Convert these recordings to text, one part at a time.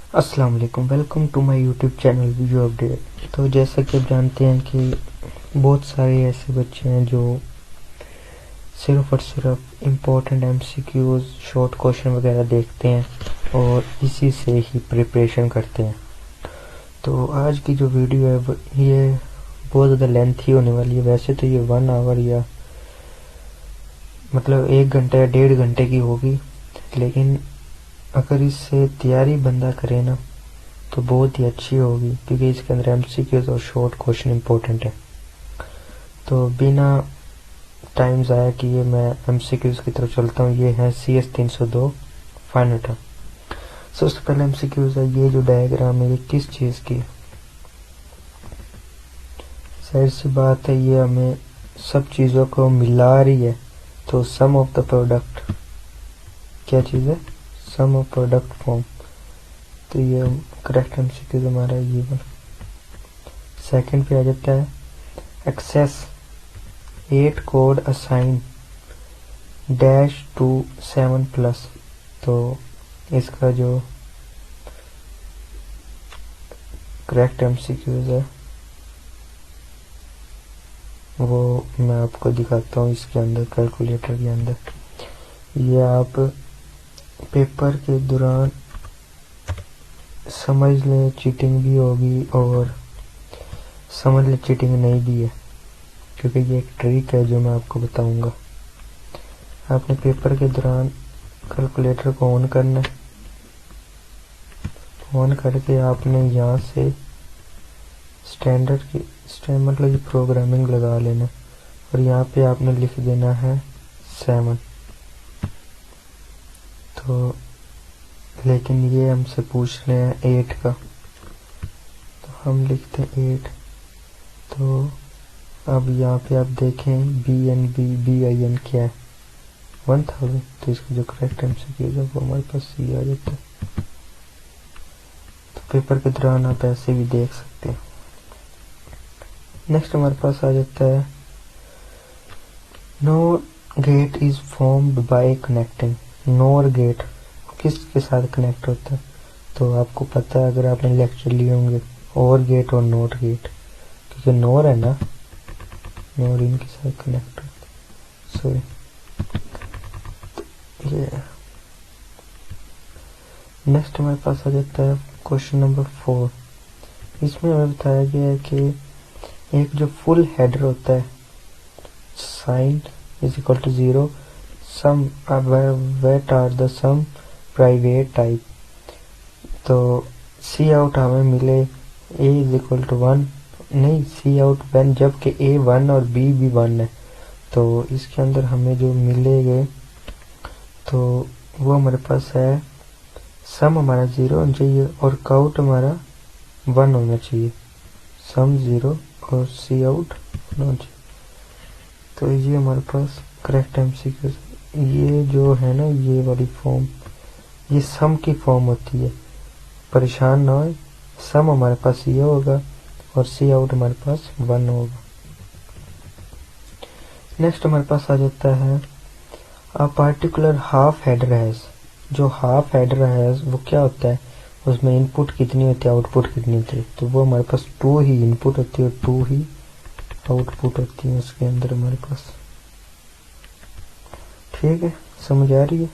अस्सलाम वालेकुम, welcome to my YouTube channel video update. तो जैसा कि आप जानते हैं कि बहुत सारे ऐसे बच्चे हैं जो सिर्फ़ और सिर्फ इम्पोर्टेंट एमसीक्यूज़, शॉर्ट क्वेश्चन वगैरह देखते हैं और इसी से ही प्रिपरेशन करते हैं। तो आज की जो वीडियो है ये बहुत ज़्यादा लेंथी होने वाली है। वैसे तो ये 1 आवर या मतलब 1 घंटे या 1.5 घंटे की होगी, लेकिन अगर इससे तैयारी बंदा करे ना तो बहुत ही अच्छी होगी, क्योंकि इसके अंदर एमसीक्यूज़ और शॉर्ट क्वेश्चन इम्पोर्टेंट है। तो बिना टाइम ज़ाया किए मैं एमसीक्यूज़ की तरफ चलता हूँ। ये है CS 302 फाइनल टर्म। सबसे पहले एमसीक्यूज़ है, ये जो डायग्राम है ये किस चीज़ की है? जाहिर सी बात है ये हमें सब चीज़ों को मिला रही है। तो सम ऑफ द प्रोडक्ट क्या चीज़ है? सम ऑफ प्रोडक्ट फॉर्म। तो ये करेक्ट एमसीक्यूज़ हमारा ये बन। सेकंड पे आ जाता है excess 8 code assign dash two 7 plus. तो इसका जो करेक्ट एमसीक्यूज़ है वो मैं आपको दिखाता हूँ इसके अंदर, कैलकुलेटर के अंदर। ये आप पेपर के दौरान समझ लें, चीटिंग भी होगी और समझ लें चीटिंग नहीं भी है, क्योंकि ये एक ट्रिक है जो मैं आपको बताऊंगा। आपने पेपर के दौरान कैलकुलेटर को ऑन करना है। ऑन करके आपने यहाँ से स्टैंडर्ड की मतलब ये प्रोग्रामिंग लगा लेना और यहाँ पे आपने लिख देना है 7। तो लेकिन ये हमसे पूछ रहे हैं 8 का, तो हम लिखते हैं 8। तो अब यहाँ पे आप देखें BIN क्या है? 1000। तो इसका जो करेक्ट एमसीक्यू है वो हमारे पास सी आ जाता है। तो पेपर के दौरान आप ऐसे भी देख सकते हैं। नेक्स्ट हमारे पास आ जाता है NOR gate is formed by connecting. NOR gate किसके साथ कनेक्ट होता है? तो आपको पता है, अगर आपने लेक्चर लिए होंगे, और गेट और नोट गेट, क्योंकि नोर है ना, नोर इनके साथ कनेक्ट होता है। सॉरी, ये नेक्स्ट हमारे पास आ जाता है क्वेश्चन नंबर 4। इसमें हमें बताया गया है कि एक जो फुल हेडर होता है, sign is equal to 0, sum weight are the sum private type. तो सी आउट हमें मिले a इज इक्वल टू 1, नहीं सी आउट व्हेन, जबकि a 1 और b भी 1 है। तो इसके अंदर हमें जो मिलेंगे तो वो हमारे पास है, सम हमारा 0 होना चाहिए और काउट हमारा 1 होना चाहिए। सम 0 और सी आउट होना चाहिए। तो ये हमारे पास करेक्ट एमसीक्यू। ये जो है ना, ये वाली फॉर्म, ये सम की फॉर्म होती है, परेशान ना हो। सम हमारे पास ये होगा और सी आउट हमारे पास 1 होगा। नेक्स्ट हमारे पास आ जाता है a particular half header has. जो हाफ हेडर हैज वो क्या होता है? उसमें इनपुट कितनी होती है, आउटपुट कितनी होती है? तो वो हमारे पास 2 ही इनपुट होती है और 2 ही आउटपुट होती है उसके अंदर हमारे पास। ठीक है, समझ आ रही है?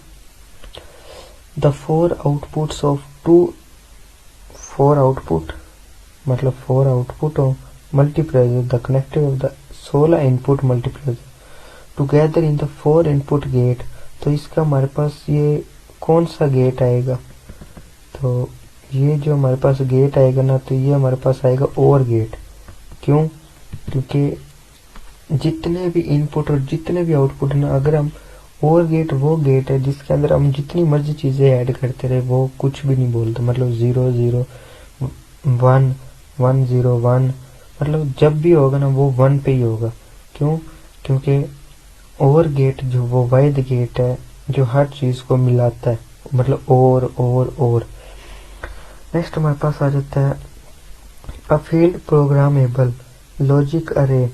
द 4 आउटपुट्स ऑफ 4 आउटपुट मतलब 4 output of multiplier the connective of the 16 input multiplier together in the 4 input gate. तो इसका हमारे पास ये कौन सा गेट आएगा? तो ये जो हमारे पास गेट आएगा ना, तो ये हमारे पास आएगा और गेट। क्यों? क्योंकि जितने भी इनपुट और जितने भी आउटपुट ना, अगर हम और गेट वो गेट है जिसके अंदर हम जितनी मर्जी चीजें ऐड करते रहे वो कुछ भी नहीं बोलता। मतलब 0 0 1 1 0 1, मतलब जब भी होगा ना वो 1 पे ही होगा। क्यों? क्योंकि और गेट जो वो वाइड गेट है जो हर चीज को मिलाता है, मतलब और। नेक्स्ट हमारे पास आ जाता है अ फील्ड प्रोग्रामेबल लॉजिक अरे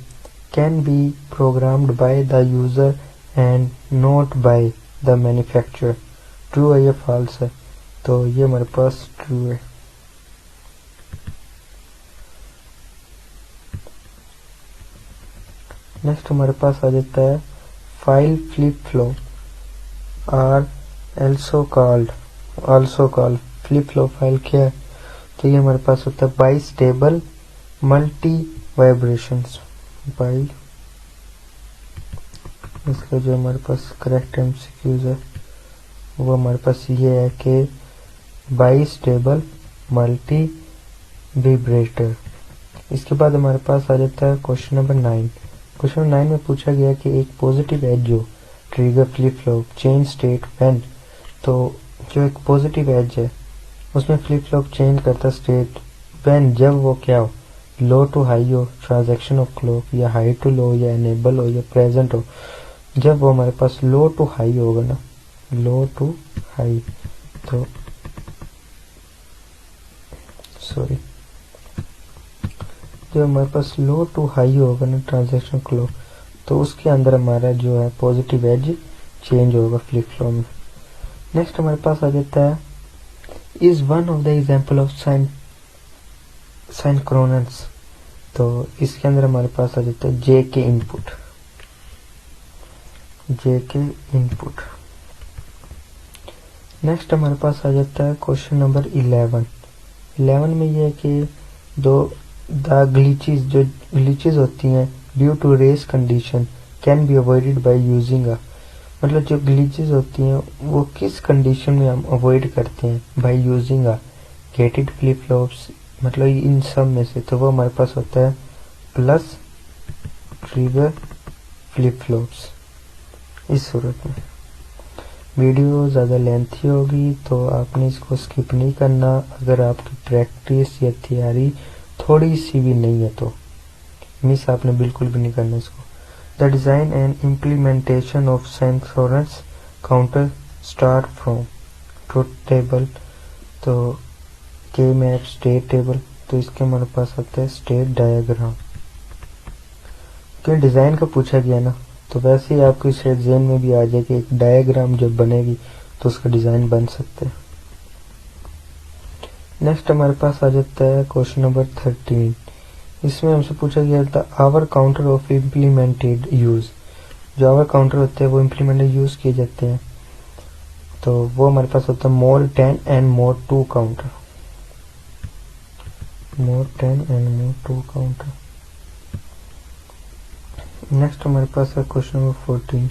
can be programmed by the user and not by the manufacturer. True है या फॉल्स है? तो ये हमारे पास ट्रू है। नेक्स्ट हमारे पास आ जाता है file flip flop are also called flip flop file क्या है? तो ये हमारे पास होता है बाइस्टेबल मल्टी वाइब्रेशंस बाई। इसका जो हमारे पास करेक्ट एमसीक्यूज है वो हमारे पास ये है कि बाइस्टेबल मल्टी विब्रेटर। इसके बाद हमारे पास आ जाता है क्वेश्चन नंबर 9। क्वेश्चन 9 में पूछा गया कि एक पॉजिटिव एज जो trigger flip flop change state when, तो जो एक पॉजिटिव एज है उसमें फ्लिप फ्लॉप चेंज करता स्टेट व्हेन, जब वो क्या हो, लो टू हाई हो ट्रांजैक्शन ऑफ क्लॉक, या हाई टू लो, या एनेबल हो, या प्रेजेंट हो। जब वो हमारे पास लो टू हाई होगा ना, लो टू हाई, तो सॉरी जब हमारे पास लो टू हाई होगा ना ट्रांजैक्शन क्लॉक, तो उसके अंदर हमारा जो है पॉजिटिव एज चेंज होगा फ्लिप फ्लॉप में। नेक्स्ट हमारे पास आ जाता है is one of the example of synchronous. तो इसके अंदर हमारे पास आ जाता है जे के इनपुट। नेक्स्ट हमारे पास आ जाता है क्वेश्चन नंबर 11 में ये है कि द ग्लिचेस होती हैं due to race condition can be avoided by using a, मतलब जो ग्लिचेस होती हैं वो किस कंडीशन में हम अवॉइड करते हैं, बाय यूजिंग अ गेटेड फ्लिप फ्लॉप्स, मतलब इन सब में से। तो वो हमारे पास होता है प्लस ट्रिगर फ्लिप फ्लॉप्स। इस सूरत में वीडियो ज़्यादा लेंथी होगी तो आपने इसको स्किप नहीं करना। अगर आपकी प्रैक्टिस या तैयारी थोड़ी सी भी नहीं है तो मिस आपने बिल्कुल भी नहीं करना इसको। The design and implementation of synchronous counter start from truth table, तो के मैप स्टेट टेबल, तो इसके हमारे पास आता है स्टेट डायग्राम। क्योंकि डिज़ाइन का पूछा गया ना, तो वैसे ही आपको इस एग्जाम में भी आ जाए कि एक डायग्राम जब बनेगी तो उसका डिज़ाइन बन सकते हैं। नेक्स्ट हमारे पास आ जाता है क्वेश्चन नंबर 13। इसमें हमसे पूछा गया था our counter of implemented use. जो आवर काउंटर होते हैं वो इम्प्लीमेंटेड यूज किए जाते हैं, तो वो हमारे पास होता है mod 10 and mod 2 counter. Next हमारे पास है question number 14।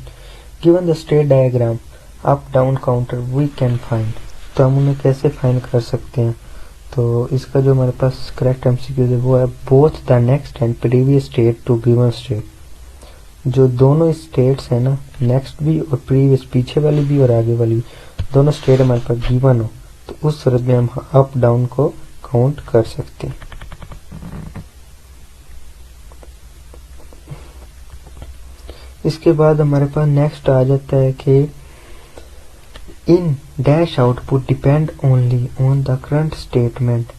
Given the state diagram up down counter we can find, तो हम उन्हें कैसे फाइंड कर सकते हैं? तो इसका जो हमारे पास करेक्ट एमसीक्यू है वो है both the next and previous state to given state. जो दोनों स्टेट्स है ना, नेक्स्ट भी और प्रीवियस, पीछे वाली भी और आगे वाली भी, दोनों स्टेट हमारे पास गिवन हो तो उस सूरत में हम अप डाउन को काउंट कर सकते हैं। इसके बाद हमारे पास नेक्स्ट आ जाता है कि in dash output depend only on the current statement.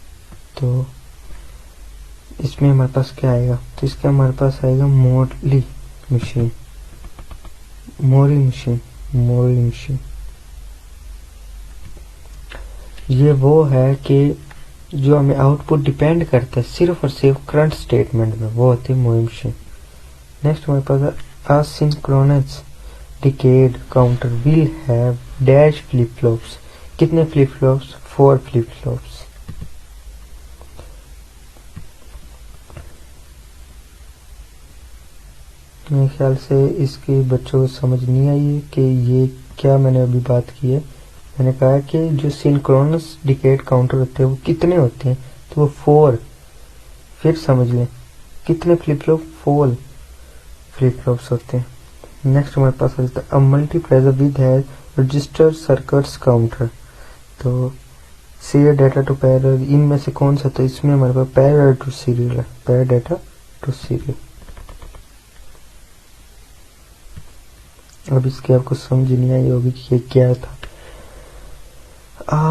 तो इसमें हमारे पास क्या आएगा? तो इसका हमारे पास आएगा मोरी मशीन। ये वो है कि जो हमें आउटपुट डिपेंड करता है सिर्फ और सिर्फ करंट स्टेटमेंट में, वो होती है मोरी मशीन। नेक्स्ट हमारे पास asynchronous decade counter will have dash flip flops। कितने फ्लिप फ्लॉप्स? 4 flip flops. मेरे ख्याल से इसकी बच्चों को समझ नहीं आई है कि ये क्या मैंने अभी बात की है। मैंने कहा कि जो सिंक्रोनस डिकेड काउंटर होते हैं वो कितने होते हैं, तो वो 4। फिर समझ लें कितने फ्लिप फ्लॉप? 4 फ्लिप फ्लॉप्स होते हैं। नेक्स्ट हमारे पास आ जाता है मल्टीप्लेक्सर विद है रजिस्टर सर्किट्स काउंटर। तो सीरियल डाटा टू पैरेलल, इनमें से कौन सा? तो इसमें हमारे पास पैरेलल टू सीरियल है, पैरेलल डाटा टू सीरियल। अब इसकी आपको समझ नहीं आई होगी कि ये क्या था।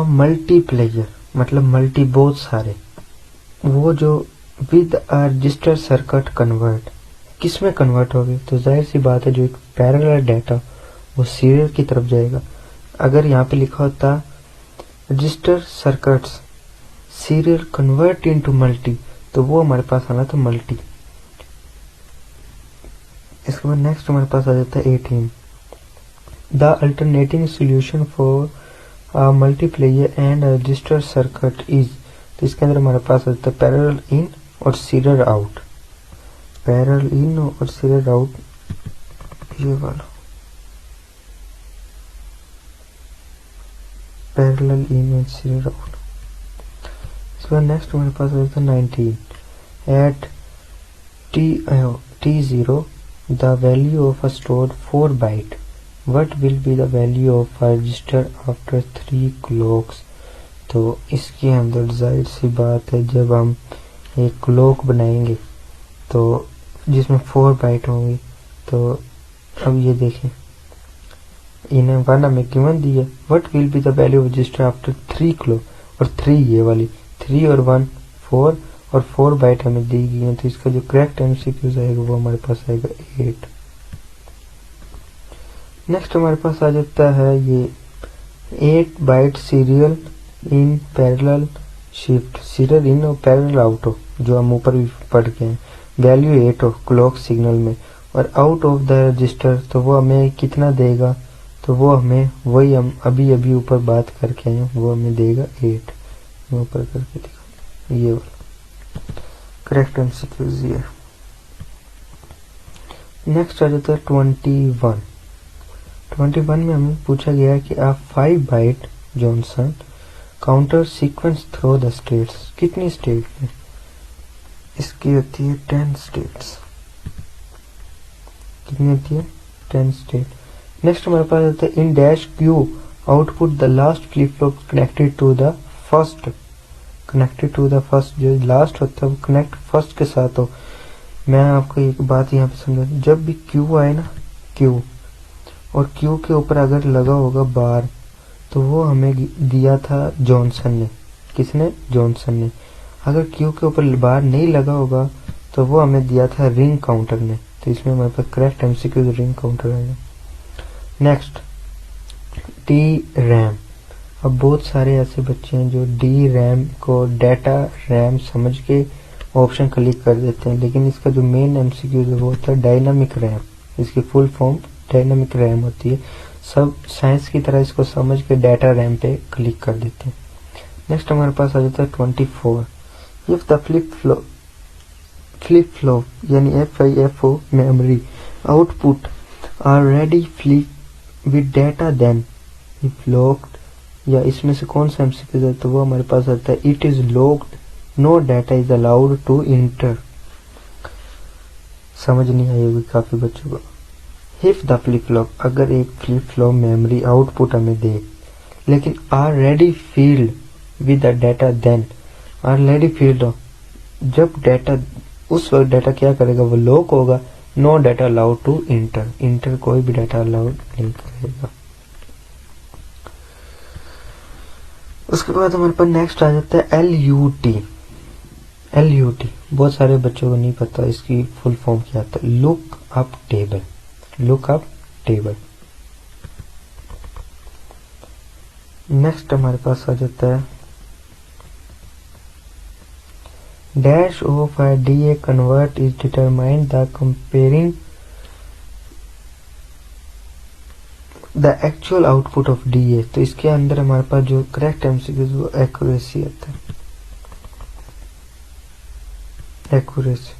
मल्टीप्लेयर मतलब मल्टी, बहुत सारे। वो जो with a resistor circuit convert, किस में कन्वर्ट होगी? तो जाहिर सी बात है जो एक पैरेलल डाटा वो सीरियल की तरफ जाएगा। अगर यहाँ पे लिखा होता register circuits serial convert into multi, तो वो हमारे पास आना था मल्टी। इसके बाद नेक्स्ट हमारे पास आ जाता है 18। The alternating solution for multiplayer and register circuit is, तो इसके अंदर हमारे पास आ जाता है पैरेलल इन और सीरियल आउट। पैरेलल इन और सीरियल आउट, ये वाला पैरेलल इन और सीरियल आउट। इसके बाद नेक्स्ट हमारे पास आ जाता है 19। At t0 the value of a stored 4 byte, what will be the value of a register after 3 clocks। तो इसके अंदर जाहिर सी बात है, जब हम एक क्लॉक बनाएंगे तो जिसमें 4 बाइट होंगी, तो अब ये देखें इन्हें 1 हमें गिवन दी है, what will be the value of register after 3 clock, और 3 ये वाली 3 और 1 4 और 4 बाइट हमें दी गई है, तो इसका जो करेक्ट एमसीक्यूज आएगा वो हमारे पास आएगा 8। नेक्स्ट हमारे पास आ जाता है ये 8 byte serial in parallel shift, serial in और पैरेलल आउट हो, जो हम ऊपर भी पढ़ के हैं, वैल्यू 8 हो क्लॉक सिग्नल में, और आउट ऑफ द रजिस्टर तो वो हमें कितना देगा, तो वो हमें वही हम अभी अभी ऊपर बात करके आए, वो हमें देगा 8। मैं ऊपर करके दिखा, ये वाला करेक्ट एमसीक्यूज ये। नेक्स्ट आ जाता है 21। 21 में हमें पूछा गया है कि आप 5 byte Johnson counter sequence through the states, कितनी स्टेट में, इसकी होती है 10 स्टेट्स। कितनी होती है 10 स्टेट। नेक्स्ट हमारे पास आता है in dash Q output the last flip flop connected to the first, connected to the first, जो लास्ट होता है वो कनेक्ट फर्स्ट के साथ हो। मैं आपको एक बात यहाँ पे समझा, जब भी क्यू आए ना, क्यू और क्यू के ऊपर अगर लगा होगा बार, तो वो हमें दिया था जॉनसन ने। किसने? जॉनसन ने। अगर क्यू के ऊपर बार नहीं लगा होगा तो वो हमें दिया था रिंग काउंटर ने, तो इसमें हमारे पास करेक्ट एमसीक्यू रिंग काउंटर आएगा। Next D RAM. अब बहुत सारे ऐसे बच्चे हैं जो डी रैम को डाटा रैम समझ के ऑप्शन क्लिक कर देते हैं, लेकिन इसका जो मेन एमसीक्यू है वो होता है डायनामिक रैम। इसकी फुल फॉर्म डायनामिक रैम होती है। सब साइंस की तरह इसको समझ के डाटा रैम पे क्लिक कर देते हैं। नेक्स्ट हमारे पास आ जाता है 24। इफ द फ्लिप फ्लॉप यानी FIFO memory output are ready flip with data then if locked, या इसमें से कौन सा एमसीक्यू है, तो वो हमारे पास आता है it is locked, no data is allowed to enter. समझ नहीं आई होगी काफी बच्चों को। इफ द फ्लिप फ्लॉप, अगर एक फ्लिप फ्लॉप मेमोरी आउटपुट हमें दे, लेकिन are ready field with the data then, are ready field हो, जब डाटा उस वक्त डाटा क्या करेगा, वो लॉक होगा, no data allowed to enter, enter कोई भी डाटा अलाउड नहीं करेगा। उसके बाद हमारे पास नेक्स्ट आ जाता है LUT। LUT बहुत सारे बच्चों को नहीं पता इसकी फुल फॉर्म क्या आता है, look up table, look up table. Next हमारे पास आ जाता है dash of a DA convert is determined the comparing the actual output of DA। तो इसके अंदर हमारे पास जो करेक्ट एमसीक्यू वो एक्यूरेसी आता है, एक्यूरेसी।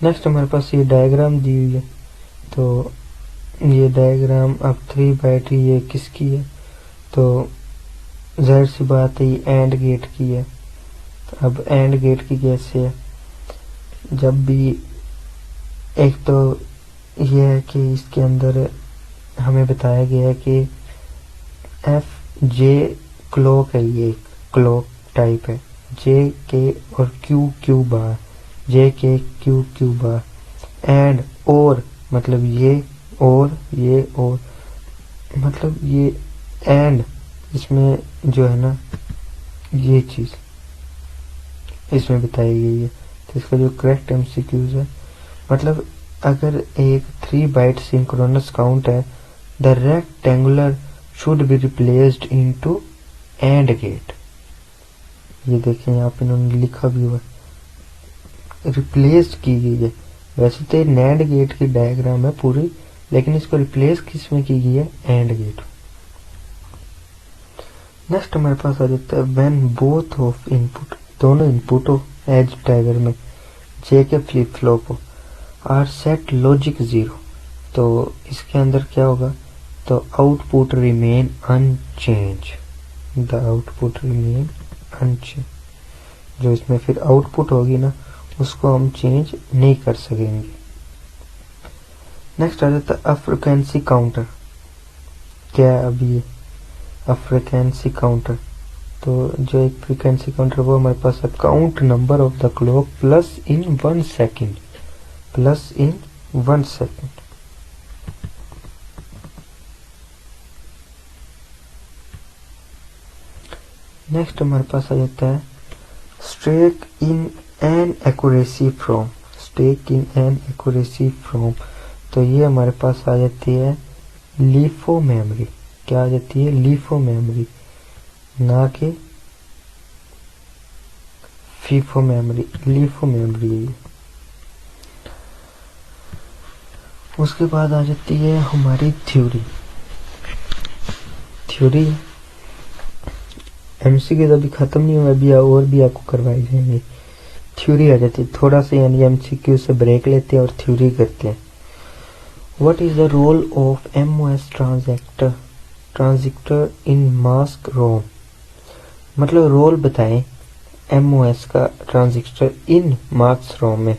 नेक्स्ट हमारे पास ये डायग्राम दी हुई है, तो ये डायग्राम अब 3 बाइट ये किसकी है, तो जाहिर सी बात है ये एंड गेट की है। अब एंड गेट की कैसे है, जब भी एक तो ये है कि इसके अंदर हमें बताया गया है कि FJ क्लॉक है, ये क्लॉक टाइप है, JK और QQ bar, JK QQ bar, and और मतलब ये और ये और मतलब ये एंड, इसमें जो है ना ये चीज इसमें बताई गई है। तो इसका जो करेक्ट एमसीक्यूज है, मतलब अगर एक 3 बाइट सिंक्रोनस काउंट है, the rectangular should be replaced into AND gate. ये देखें यहाँ पे इन्होंने लिखा भी हुआ रिप्लेस्ड की गई है, वैसे तो नैंड गेट की डायग्राम है पूरी, लेकिन इसको रिप्लेस किसमें की गई है, एंड गेट। नेक्स्ट हमारे पास आ जाता है व्हेन बोथ ऑफ इनपुट, दोनों इनपुट हो एज टाइगर में जे के फ्लिप फ्लॉप हो, आर सेट लॉजिक 0, तो इसके अंदर क्या होगा, तो output remain unchange, the output remain unchange. जो इसमें फिर आउटपुट होगी ना, उसको हम चेंज नहीं कर सकेंगे। नेक्स्ट आ जाता है फ्रीक्वेंसी काउंटर। क्या है अभी ये फ्रीक्वेंसी काउंटर, तो जो एक फ्रीक्वेंसी काउंटर वो हमारे पास है count number of the clock plus in 1 second, plus in 1 second. Next हमारे पास आ जाता है stake in an accuracy from, stake in an accuracy from, तो ये हमारे पास आ जाती है लीफो मेमोरी। क्या आ जाती है, लीफो मेमोरी, ना कि फीफो मेमोरी, लीफो मेमोरी है। उसके बाद आ जाती है हमारी थ्योरी। थ्योरी एमसीक्यू तो अभी खत्म नहीं हुआ, अभी और भी आपको करवाई जाएंगे। थ्योरी आ जाती है थोड़ा सा, यानी एमसीक्यू से ब्रेक लेते हैं और थ्योरी करते हैं। What is the role of MOS transistor in mask ROM, मतलब रोल बताएं एमओएस का ट्रांजिस्टर इन मास्क रोम में।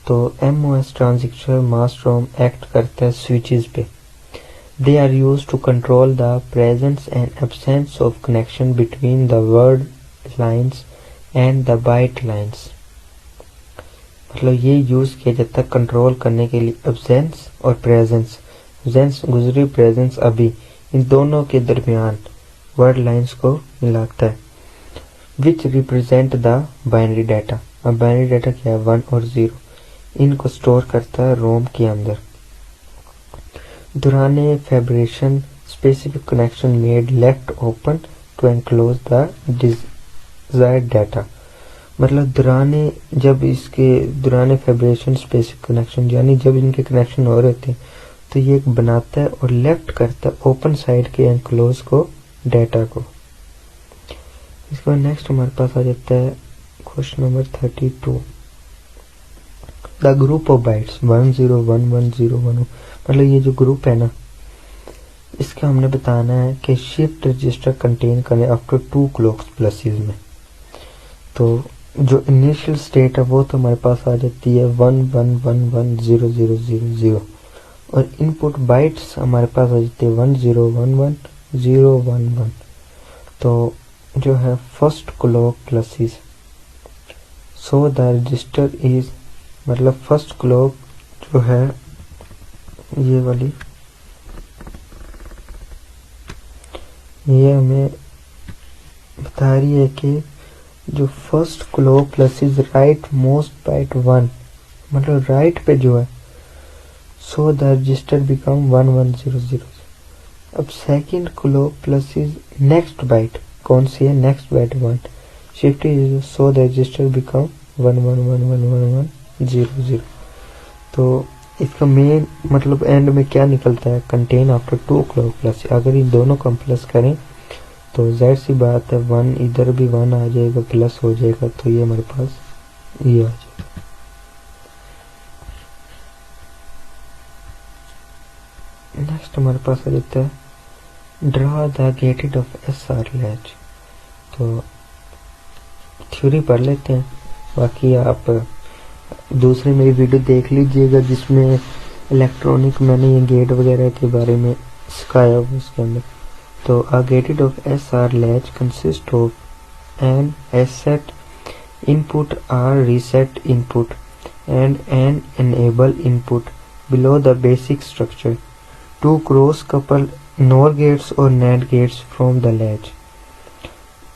तो एमओएस ट्रांजिस्टर मास्क रोम एक्ट करता है स्विचेस पे। They are used to control the presence and absence of connection between the word lines and the byte lines. मतलब ये यूज किया जाता है कंट्रोल करने के लिए एब्सेंस और प्रेजेंस, एब्सेंस गुजरी, प्रेजेंस अभी, इन दोनों के दरमियान वर्ड लाइंस को मिलाता है। Which represent the binary data, अब बाइनरी डाटा क्या है, 1 और 0, इनको स्टोर करता है रोम के अंदर। दुराने fabrication specific connection made left open to enclose the desired data, मतलब दुराने जब इसके दुराने फैब्रेशन स्पेसिफिक कनेक्शन, यानी जब इनके कनेक्शन हो रहे थे तो ये एक बनाता है और लेफ्ट करता है ओपन साइड के एनक्लोज को, डाटा को। इसके बाद नेक्स्ट हमारे पास आ जाता है question number 32, the group of bytes 1 0 1 1 0 1, मतलब ये जो ग्रुप है ना, इसका हमने बताना है कि शिफ्ट रजिस्टर कंटेन करें आफ्टर 2 क्लॉक्स प्लसेस में। तो जो इनिशियल स्टेट है वो तो हमारे पास आ जाती है 1 1 1 1 0 0 0 0, और इनपुट बाइट्स हमारे पास आ जाती है 1 0 1 1 0 1 1। तो जो है first clock pluses, so the register is, मतलब फर्स्ट क्लॉक जो है ये वाली, ये हमें बता रही है कि जो first clock plus is right most byte 1, मतलब राइट पे जो है, सो द रजिस्टर बिकम 1 1 0 0। अब second clock plus is next byte, कौन सी है, next byte 1, shift is, so the register become 1 1 1 1 1 1 0 0। तो इसका मेन मतलब एंड में क्या निकलता है, कंटेन आफ्टर 2 क्लॉक प्लस। अगर इन दोनों को हम प्लस करें तो जाहिर सी बात है 1 इधर भी 1 आ जाएगा, प्लस हो जाएगा, तो ये हमारे पास ये आ जाएगा। नेक्स्ट हमारे पास आ जाता है draw the gated of SR latch. तो थ्योरी पढ़ लेते हैं, बाकी आप दूसरी मेरी वीडियो देख लीजिएगा जिसमें इलेक्ट्रॉनिक मैंने ये गेट वगैरह के बारे में सिखाया हुआ उसके अंदर। तो a gated of SR latch consist of an asset input or reset input and an enable input below the basic structure two cross couple NOR gates और NAND gates from the latch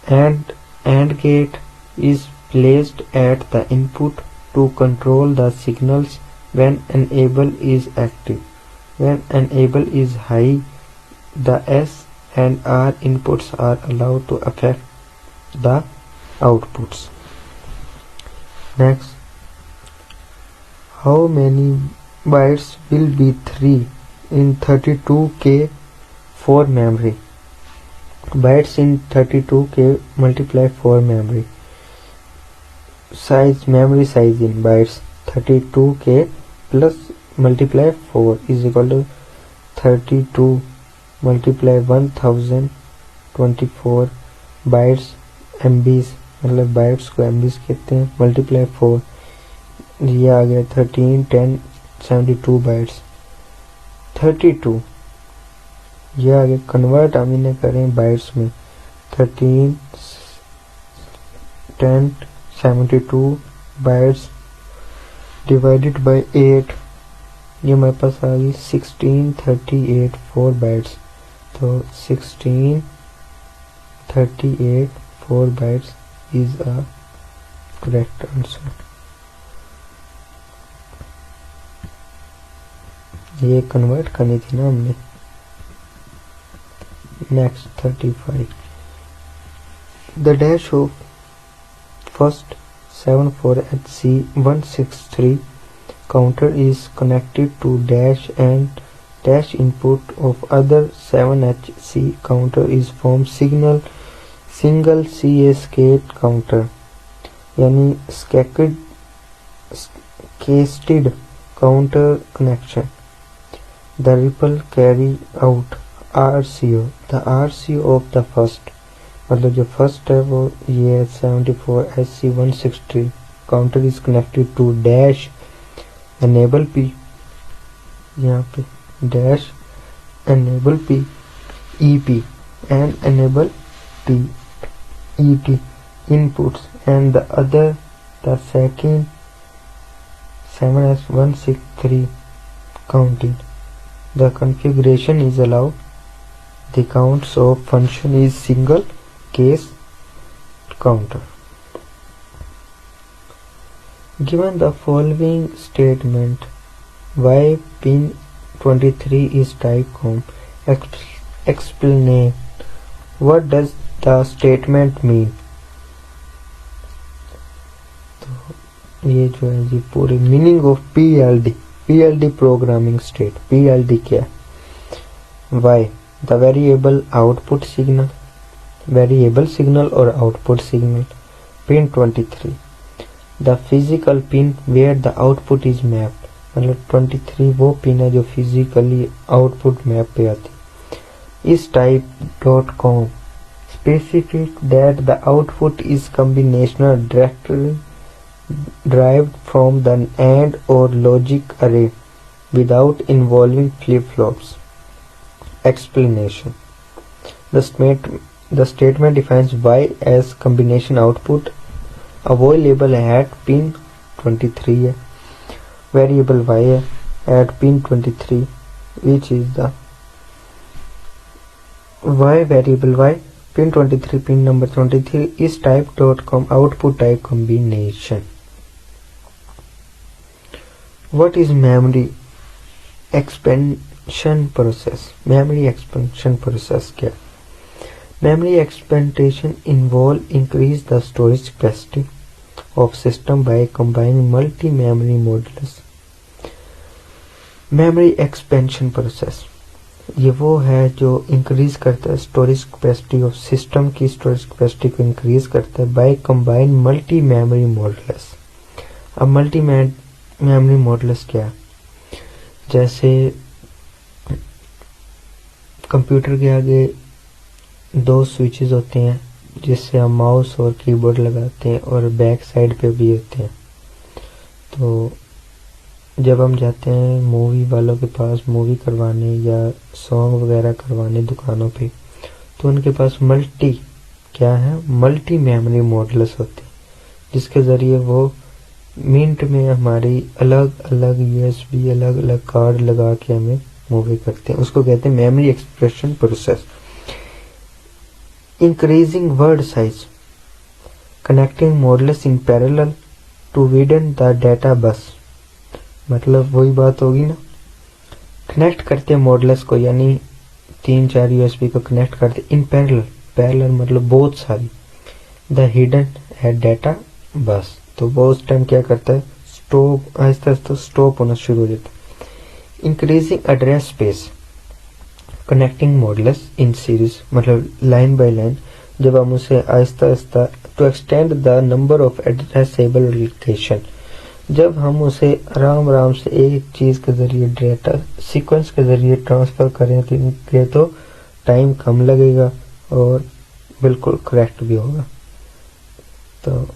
and gate is placed at the input to control the signals when enable is active. When enable is high, the S and R inputs are allowed to affect the outputs. Next, how many bytes will be 3 in 32K for memory. Bytes in 32K multiply for memory. Size, memory size in bytes 32K plus multiply 4 is equal to 32 multiply 1024 bytes MBs, मतलब bytes को MBs कहते हैं, multiply 4 ये आ गया 13 10 72 bytes 32 ये आगे convert हम इन्हें करें बाइट्स में 13 10 72 बाइट्स डिवाइडेड बाय 8 ये हमारे पास आ गई 1638 4 बाइट्स तो 1638 4 bytes is a correct answer. ये कन्वर्ट करनी थी ना हमने। Next 35 the dash of first 74HC163 counter is connected to dash and dash input of other 7HC counter is from single cascade counter यानी cascaded counter connection. The ripple carry out RCO. The RCO of the first मतलब जो first है वो ये 74HC163 counter is connected to dash enable P, यहाँ पे dash enable P EP and enable T ET inputs and the other the second 7S163 counting. The configuration is allowed. The counts of function is single case counter. Given the following statement, why pin 23 is type com, explain what does the statement mean. तो ये जो है जी पूरी meaning of PLD programming state. PLD क्या है? Why the variable signal or output signal. Pin 23 the physical pin where the output is mapped, मतलब 23 वो pin है जो फिजिकली आउटपुट मैप पे आती। इस type.com specific that the output is combinational directly derived from the AND or logic array without involving flip-flops. Explanation. The statement defines y as combination output available at pin 23 है, variable y है at pin 23 which is the y variable y pin 23 pin number 23 is type.com output type combination. What is memory expansion process? Memory expansion process क्या? Memory expansion involve increase the storage capacity of system by combining multi-memory modulus. Memory expansion process ये वो है जो increase करता है storage capacity of system की storage capacity को increase करता है by combine multi memory modulus. अब मल्टी मेमोरी मॉडुलस क्या है? जैसे कंप्यूटर के आगे दो स्विचेस होते हैं जिससे हम माउस और कीबोर्ड लगाते हैं और बैक साइड पे भी होते हैं। तो जब हम जाते हैं मूवी वालों के पास मूवी करवाने या सॉन्ग वगैरह करवाने दुकानों पे, तो उनके पास मल्टी मेमोरी मॉडुलस होते हैं जिसके ज़रिए वो मिनट में हमारी अलग अलग USB अलग अलग कार्ड लगा के हमें मूवी करते हैं। उसको कहते हैं memory expression process. Increasing word size connecting modulus in parallel to widen the data bus, मतलब वही बात होगी ना, कनेक्ट करते हैं मॉडुलस को यानी 3-4 USB को कनेक्ट करते इन पैरेलल मतलब बहुत सारी द हिडन है डाटा बस। तो वो उस टाइम क्या करता है स्टॉप आहिस्ता आहिस्ता स्टॉप होना शुरू हो जाता है। Increasing address space connecting modulus in series, मतलब लाइन बाय लाइन जब हम उसे आहिस्ता आहिस्ता to extend the number of addressable location, जब हम उसे आराम आराम से एक चीज के जरिए डेटा सीक्वेंस के जरिए ट्रांसफर करेंगे तो टाइम कम लगेगा और बिल्कुल करेक्ट भी होगा। तो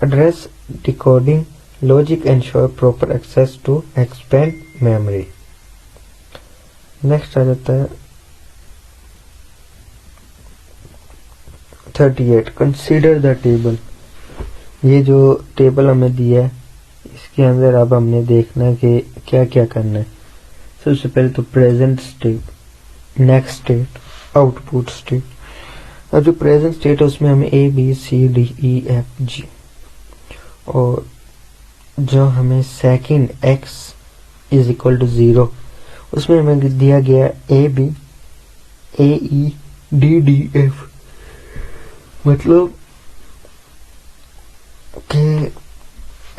address decoding logic ensure proper access to expand memory. Next आ जाता है 38 कंसीडर द टेबल। ये जो टेबल हमें दिया है इसके अंदर अब हमने देखना है कि क्या क्या करना है। सबसे पहले तो present state, next state, output state. अब जो प्रेजेंट स्टेट है उसमें हमें A B C D E F G, और जो हमें second x is equal to 0 उसमें हमें दिया गया A B A E D D F, मतलब कि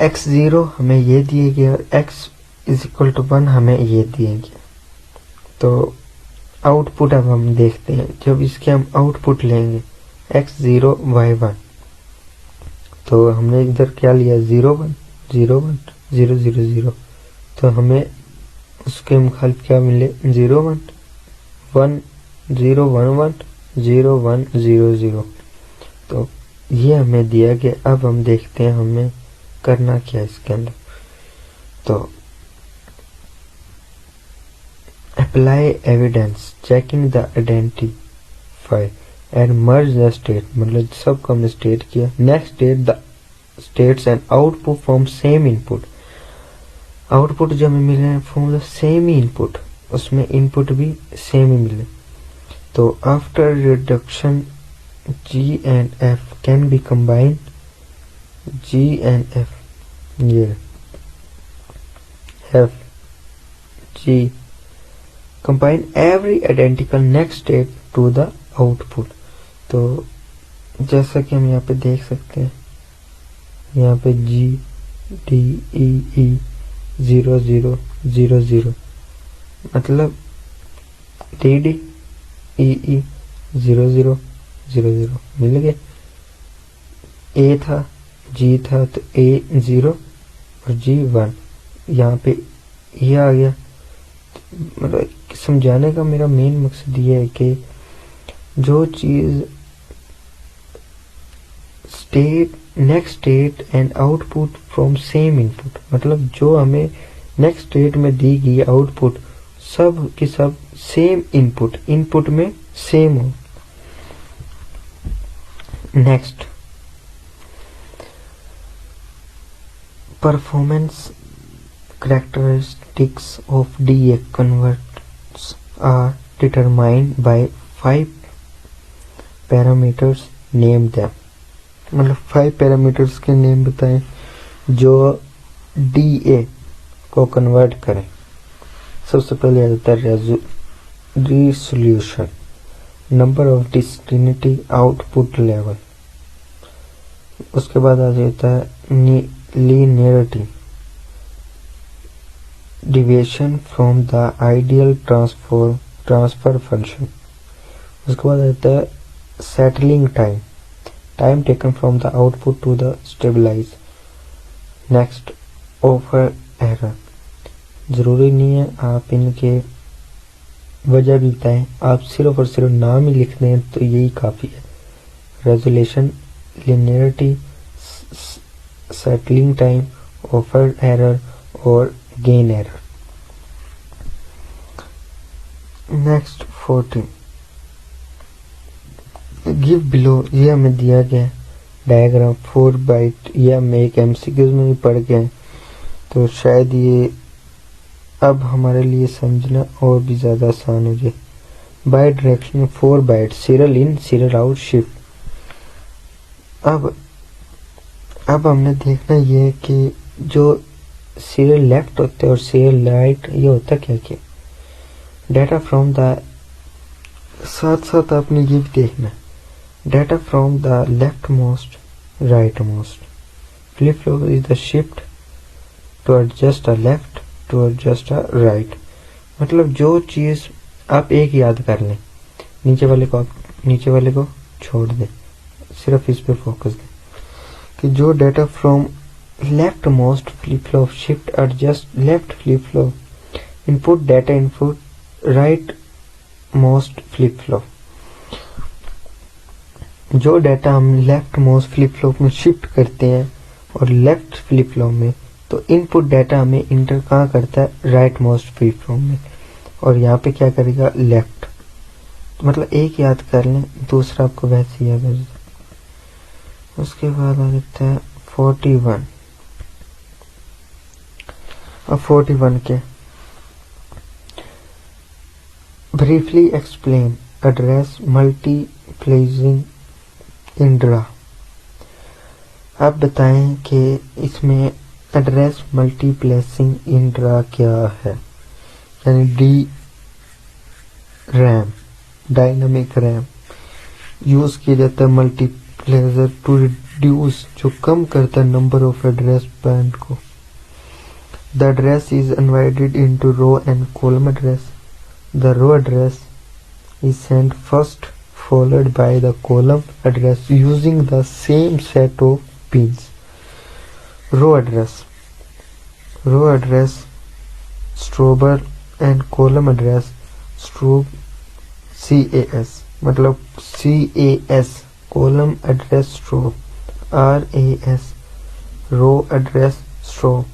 x0 हमें ये दिए गया और x इज इक्वल टू 1 हमें ये दिए गया। तो आउटपुट अब हम देखते हैं, जब इसके हम आउटपुट लेंगे x0 y1, तो हमने इधर क्या लिया 0 1 0 1 0 0 0, तो हमें उसके मुखालिफ क्या मिले 0 1 1 0 1 1 0 1 0 0। तो ये हमें दिया गया। अब हम देखते हैं हमें करना क्या है इसके अंदर। तो apply evidence checking the identify and merge the state, मतलब सबको हमने स्टेट किया। Next state the states and output from same input, output जब हमें मिले फ्रॉम द सेम इनपुट, उसमें इनपुट भी सेम ही मिले। तो after reduction G and F can be combined, G and F, ये F G combine every identical next state to the output। तो जैसा कि हम यहाँ पे देख सकते हैं, यहाँ पे G D E E 0 0 0 0, मतलब D D E E 0 0 0 0 मिल गए। ए था जी था तो ए 0 और जी 1, यहाँ पे ये आ गया। मतलब समझाने का मेरा मेन मकसद ये है कि जो चीज state next state and output from same input, मतलब जो हमें नेक्स्ट स्टेट में दी गई आउटपुट सब के सब सेम इनपुट में सेम हो। Next performance characteristics of DA converters are determined by 5 parameters, name them। मतलब 5 पैरामीटर्स के नेम बताएं जो DA को कन्वर्ट करें। सबसे पहले आ जाता है resolution, number of distinctivity, output level. उसके बाद आ जाता है linearity, deviation from the ideal transfer function। उसके बाद आता है settling time, time taken from the output to the stabilize। next over error, जरूरी नहीं है आप इनके वजह भी बताएं, आप सिर्फ और सिर्फ नाम ही लिख दें तो यही काफी है। Resolution, linearity, settling time, over error और gain error। Next 14 give below, ये हमें दिया गया डायग्राम 4 बाइट, ये हम एक एमसीक्यूज में भी पढ़ गए, तो शायद ये अब हमारे लिए समझना और भी ज्यादा आसान हो जाए। Bi direction 4 byte, serial in serial out shift. अब हमने देखना ये कि जो सीरियल लेफ्ट होते हैं और सीरियल राइट, ये होता क्या क्या डाटा फ्रॉम द, साथ साथ आपने ये भी देखना data from the left most right most. Flip flop is the shift to adjust a left, to adjust a right. मतलब जो चीज आप एक याद कर लें, नीचे वाले को छोड़ दें, सिर्फ इस पे फोकस दें कि जो data from left most flip flop shift adjust left flip flop input data input right most flip flop. जो डेटा हम लेफ्ट मोस्ट फ्लिप फ्लॉप में शिफ्ट करते हैं और लेफ्ट फ्लिप फ्लॉप में, तो इनपुट डेटा हमें इंटर कहाँ करता है, राइट मोस्ट फ्लिप फ्लॉप में, और यहाँ पे क्या करेगा, लेफ्ट। तो मतलब एक याद कर लें, दूसरा आपको वैसे याद है। उसके बाद आ जाता है 41। अब 41 के ब्रीफली एक्सप्लेन एड्रेस मल्टीप्लेसिंग इन ड्रा। आप बताएं कि इसमें एड्रेस मल्टीप्लेसिंग इन ड्रा क्या है, यानी D RAM, dynamic RAM use किया जाता है मल्टीप्लेसर टू रिड्यूस, जो कम करता है नंबर ऑफ एड्रेस बैंड को। The address is divided into row and column address. The row address is sent first followed by the column address using the same set of pins. Row address strober and column address strobe CAS, मतलब CAS column address strobe RAS row address strobe।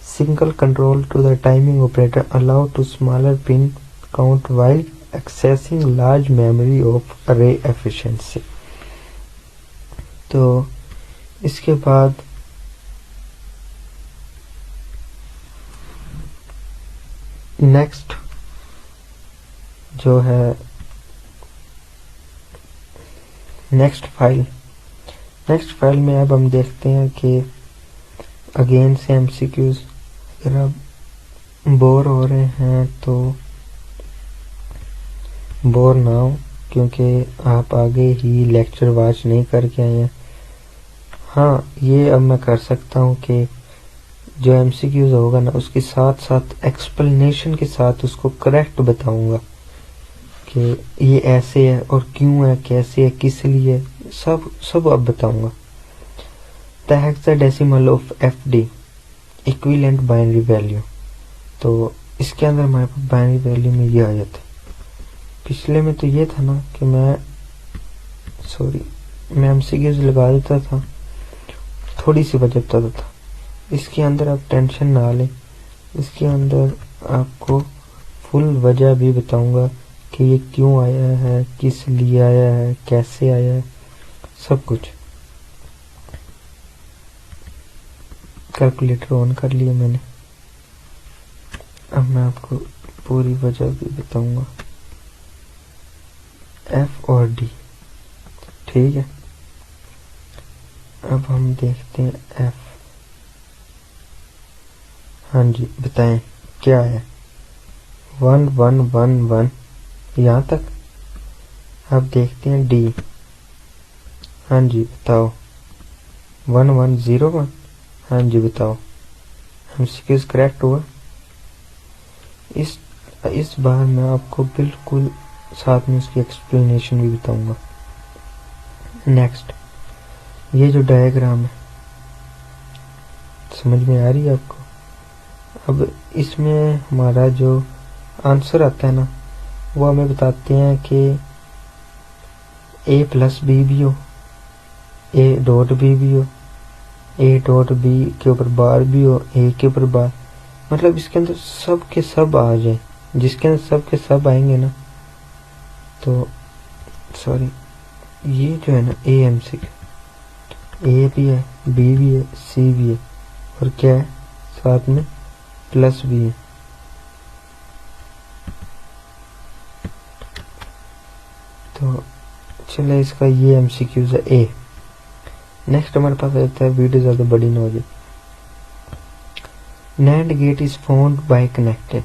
Single control to the timing operator allow to smaller pin count while accessing large memory of array efficiency। तो इसके बाद next जो है next file में अब हम देखते हैं कि अगेन से एमसीक्यूज। अगर आप बोर हो रहे हैं तो बोर ना हो, क्योंकि आप आगे ही लेक्चर वॉच नहीं करके आए हैं। हाँ, ये अब मैं कर सकता हूँ कि जो एमसीक्यूज होगा ना, उसके साथ साथ एक्सप्लेनेशन के साथ उसको करेक्ट बताऊंगा कि ये ऐसे है और क्यों है, कैसे है, किस लिए, सब अब बताऊंगा। The hexadecimal of FD equivalent binary value. तो इसके अंदर हमारे पास बाइनरी वैल्यू में ये आ जाता है। पिछले में तो ये था ना कि मैं एमसीक्यूज लगा देता था, थोड़ी सी वजह बताता था। इसके अंदर आप टेंशन ना लें, इसके अंदर आपको फुल वजह भी बताऊंगा कि ये क्यों आया है, किस लिए आया है, कैसे आया है, सब कुछ। कैलकुलेटर ऑन कर लिया मैंने, अब मैं आपको पूरी वजह भी बताऊंगा। एफ और डी, ठीक है। अब हम देखते हैं एफ। हाँ जी, बताएं क्या है। 1 1 1 1 यहाँ तक। अब देखते हैं डी। हाँ जी बताओ। 1 1 0 1। हाँ जी बताओ, एमसीक्यूज करेक्ट हुआ। इस बार मैं आपको बिल्कुल साथ में उसकी एक्सप्लेनेशन भी बताऊंगा। नेक्स्ट, ये जो डायग्राम है समझ में आ रही है आपको। अब इसमें हमारा जो आंसर आता है ना, वो हमें बताते हैं कि a प्लस बी भी हो, a डॉट बी भी हो, a डॉट बी के ऊपर बार भी हो, a के ऊपर बार, मतलब इसके अंदर सब के सब आ जाए। जिसके अंदर सब के सब आएंगे ना, तो ये जो है ना ए भी है, बी भी है, सी भी है, और क्या है साथ में प्लस भी है। तो चले, इसका ये एमसीक्यूज है ए। नेक्स्ट हमारे पास आता है वीडियो ज्यादा बड़ी ना हो जाए। NAND gate is found by connecting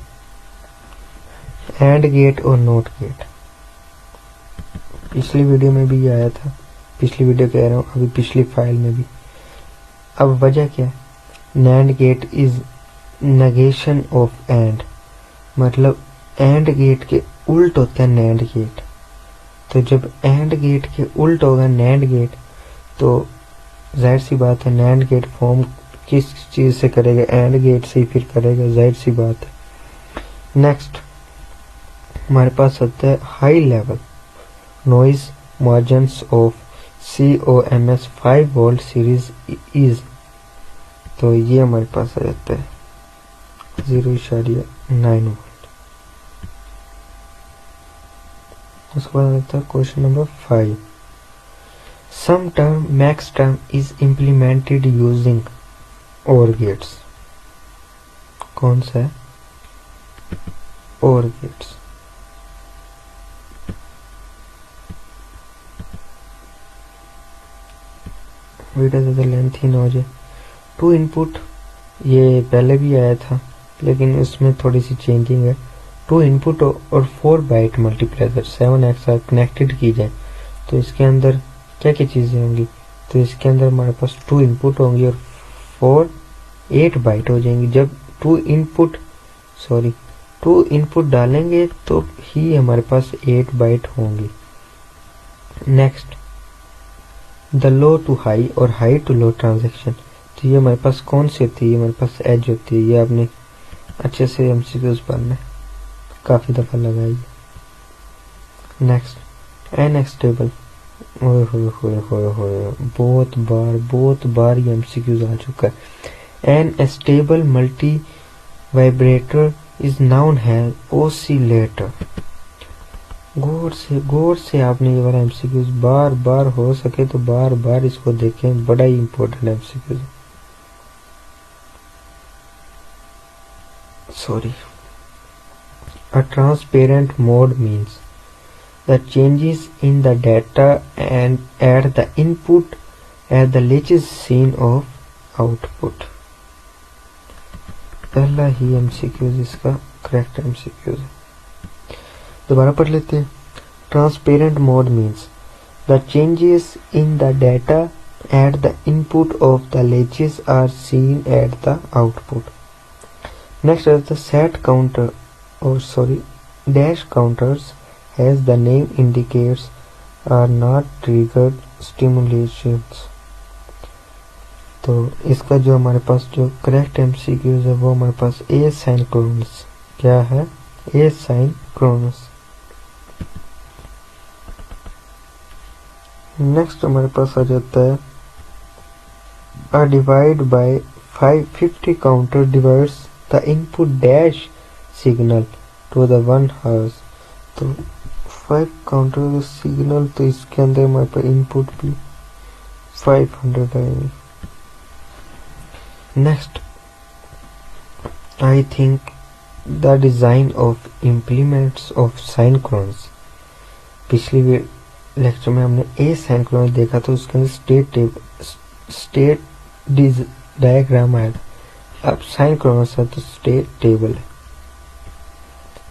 AND gate और नॉट गेट। पिछली वीडियो में भी आया था, पिछली वीडियो कह रहा हूँ, अभी पिछली फाइल में भी। अब वजह क्या है, NAND gate is negation of AND, मतलब एंड गेट के उल्ट होता है नैंड गेट। तो जब एंड गेट के उल्ट होगा नैंड गेट, तो जाहिर सी बात है नैंड गेट फॉर्म किस चीज से करेगा, एंड गेट से ही फिर करेगा, जाहिर सी बात है। नेक्स्ट हमारे पास होता है high level noise margins of COMS 5 volt series is, तो ये हमारे पास आ जाता है 0.9 वोल्ट। उसके बाद आता है question number 5। Sum term max term is implemented using OR gates. कौन सा है? OR gates. वीडियो ज़्यादा लेंथी ना हो जाए। 2 इनपुट, ये पहले भी आया था लेकिन उसमें थोड़ी सी चेंजिंग है। 2 इनपुट और 4 बाइट मल्टीप्लेक्सर 7 XOR कनेक्टेड की जाए तो इसके अंदर क्या क्या चीज़ें होंगी? तो इसके अंदर हमारे पास 2 इनपुट होंगी और 4 8 बाइट हो जाएंगी। जब 2 इनपुट डालेंगे तो ही हमारे पास 8 बाइट होंगी। Next the low to high और हाई टू लो ट्रांजैक्शन, तो ये हमारे पास कौन सी होती है? हमारे पास एज होती है। ये आपने अच्छे से MCQs पढ़ना है, काफ़ी दफ़ा लगाई। नेक्स्ट एनएक्सटेबल, ओए होए होए होए होए, बहुत बार ये MCQs आ चुका है। An stable multivibrator is known has oscillator. गौर से आपने ये वाला MCQs बार हो सके तो बार इसको देखें, बड़ा ही important MCQs। Sorry. A transparent mode means the changes in the data and at the input at the latest scene of output। पहला ही MCQs इसका करेक्ट MCQs है। दोबारा पढ़ लेते हैं। Transparent mode means the changes in the data at the input of the latches are seen at the output. Next is the set counter और dash counters as the name indicates are not triggered stimulations। तो इसका जो हमारे पास जो correct MCQs है वो हमारे पास asynchronous। क्या है? asynchronous। नेक्स्ट हमारे पास आ जाता है a divide by 50 counter divides the input dash signal to the 1 Hz। तो 5 काउंटर सिग्नल, तो इसके अंदर हमारे पास इनपुट भी 500 आएंगे। Next I think the design of implements of synchronous. पिछली लेक्चर में हमने एसिंक्रोनस देखा तो उसके अंदर स्टेट डायग्राम आया था। अब साइनक्रोनस है तो स्टेट टेबल है।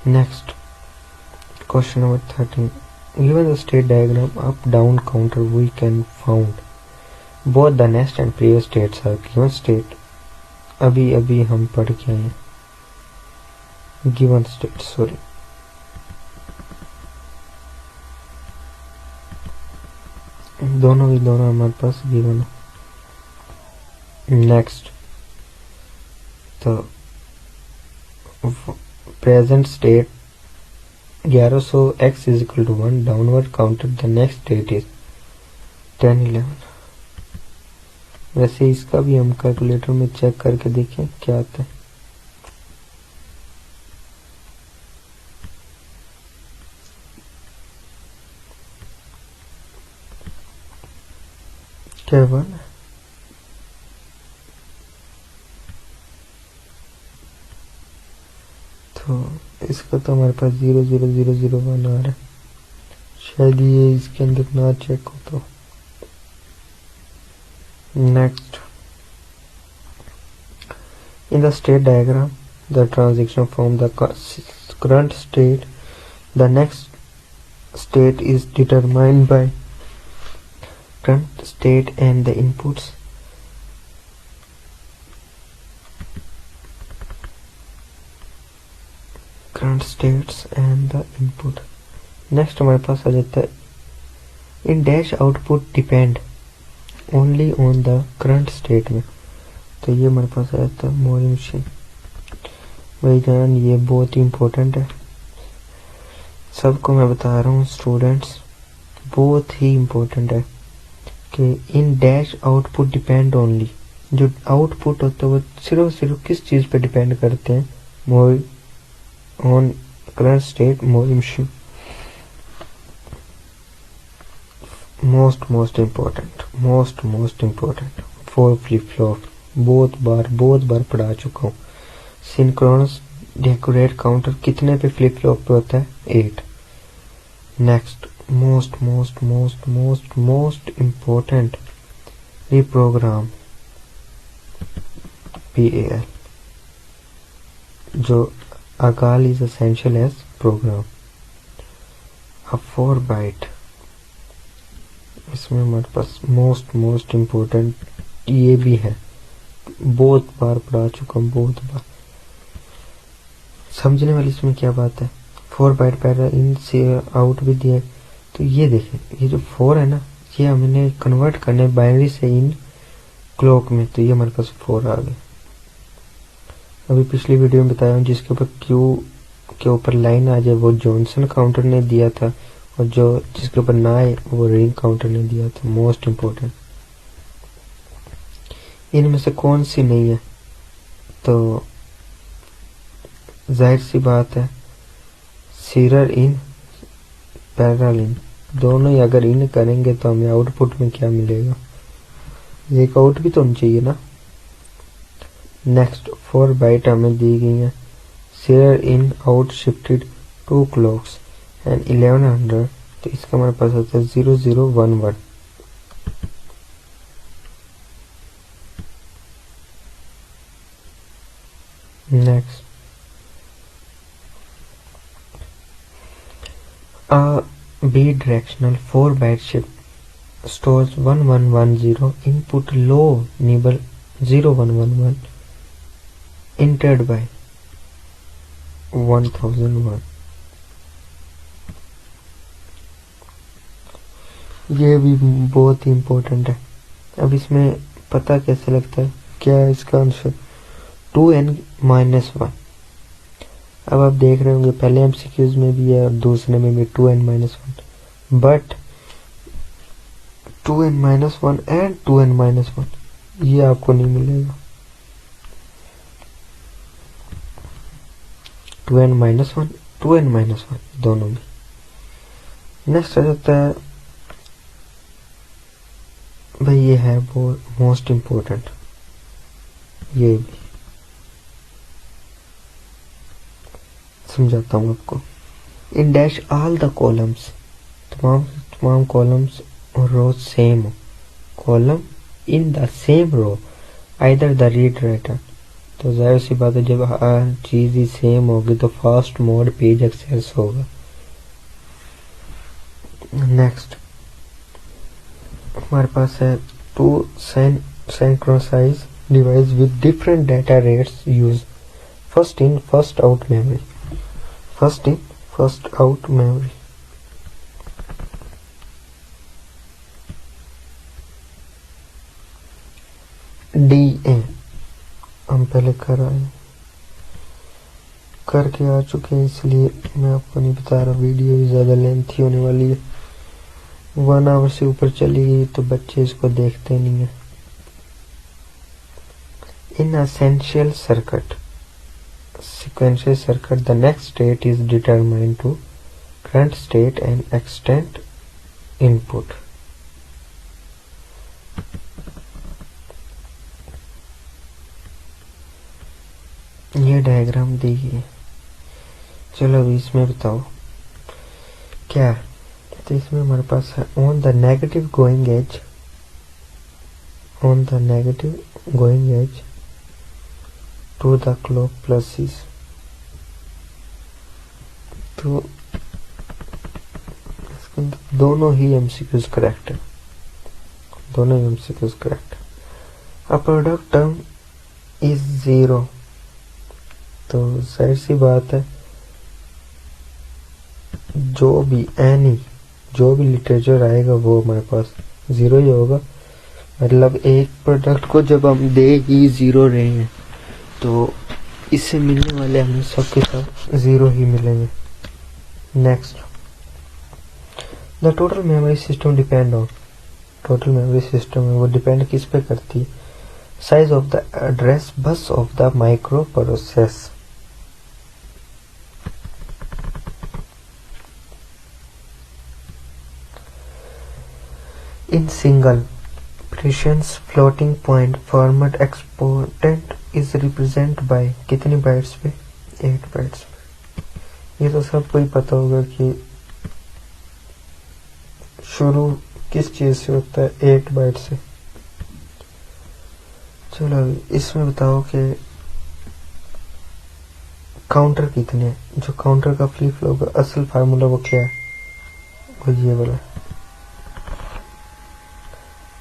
Next, question number 13. Given the state diagram up-down counter, we can found both the next and previous states are given state। अभी हम पढ़ के आए हैं given state, sorry। दोनों हमारे पास given है। Next, तो present state 1100 x is equal to 1 downward counter the next state is 1011। वैसे इसका भी हम कैलकुलेटर में चेक करके देखें क्या आता है। क्या बना? तो इसका तो हमारे पास 00001 आ रहा है, शायद ये इसके अंदर ना चेक हो तो। Next, in the state diagram the transition from the current state the next state is determined by current state and the inputs current states and the input. Next हमारे पास आ जाता है in dash output depend only on the current state में। तो ये हमारे पास आ जाता है मोरी मशीन। भाई जान ये बहुत ही इम्पोर्टेंट है, सबको मैं बता रहा हूँ स्टूडेंट्स, बहुत ही इम्पोर्टेंट है कि in dash output depend only, जो आउटपुट होता है वो सिर्फ किस चीज़ पे डिपेंड करते हैं, Moore on current state Moore machine. Most important for flip flop, बहुत बार पढ़ा चुका हूँ। सिंक्रोनस डेकोरेट काउंटर कितने पे फ्लिप फ्लॉप पे होता है, 8। Next most important reprogram PAL, जो अकाल इज एसेंशियल एज प्रोग्राम। अब 4 बाइट, इसमें हमारे पास मोस्ट इम्पोर्टेंट ये भी है, बहुत बार पढ़ा चुका हूँ, बहुत बार। समझने वाली इसमें क्या बात है, 4 बाइट पहले इन से आउट भी दिए। तो ये देखें, ये जो 4 है ना, ये हमने कन्वर्ट करने बाइनरी से इन क्लॉक में, तो ये हमारे पास 4 आ गए। अभी पिछली वीडियो में बताया हूँ जिसके ऊपर क्यू के ऊपर लाइन आ जाए वो जॉनसन काउंटर ने दिया था, और जो जिसके ऊपर ना आए वो रिंग काउंटर ने दिया था। मोस्ट इम्पोर्टेंट, इनमें से कौन सी नहीं है, तो जाहिर सी बात है सीरियल इन पैरेलल इन, दोनों ही अगर इन करेंगे तो हमें आउटपुट में क्या मिलेगा, एक आउट भी तो होनी चाहिए ना। नेक्स्ट 4 बाइट हमें दी गई है, serial in out shifted 2 clocks and 1100, तो इसका हमारे पास होता है 0011। Next bidirectional 4 byte shift stores 1110 input low nibble 0111 entered by 1001। ये भी बहुत ही इम्पोर्टेंट है। अब इसमें पता कैसे लगता है, क्या है इसका आंसर, 2n-1। अब आप देख रहे होंगे पहले MCQs में भी है और दूसरे में भी 2n-1, but 2n-1 and 2n-1 ये आपको नहीं मिलेगा। 2n-1 2n-1 दोनों में। नेक्स्ट आ जाता है भाई, ये है वो मोस्ट इम्पोर्टेंट, ये भी समझाता हूँ आपको। In dash all the columns, तमाम कॉलम्स और row same, column in the same row either the read writer. तो जाहिर सी बात है जब हर चीज ही सेम होगी तो फास्ट मोड पेज एक्सेस होगा। नेक्स्ट हमारे पास है 2 synchronized device with different data rates use first in first out memory. First in first out memory, DA हम पहले करके आ चुके हैं, इसलिए मैं आपको नहीं बता रहा, वीडियो भी ज़्यादा लेंथी होने वाली है। 1 आवर से ऊपर चली गई तो बच्चे इसको देखते नहीं है। In essential circuit sequential circuit the next state is determined to current state and extent input। ये डायग्राम दी गई है, चलो अभी इसमें बताओ क्या है। तो इसमें हमारे पास है on the negative going edge to the clock pulses. तो इसके अंदर दोनों ही MCQs करेक्ट है, दोनों ही MCQs करेक्ट है। अ प्रोडक्ट टर्म इज 0, तो जाहिर सी बात है जो भी लिटरेचर आएगा वो हमारे पास 0 ही होगा। मतलब एक प्रोडक्ट को जब हम दे ही 0 रहे हैं तो इससे मिलने वाले हमें सब के सब 0 ही मिलेंगे। Next, the total memory system depend on, total memory system है वो डिपेंड किस पे करती है? Size of the address bus of the micro process. In single precision floating point format exponent is represented by कितनी बाइट्स पे? 8 bytes पे। ये तो सबको ही पता होगा कि शुरू किस चीज से होता है? 8 बाइट से। चलो इसमें बताओ कि काउंटर कितने हैं? जो काउंटर का फ्लिप फ्लॉप का असल फार्मूला वो क्या है? वो ये वाला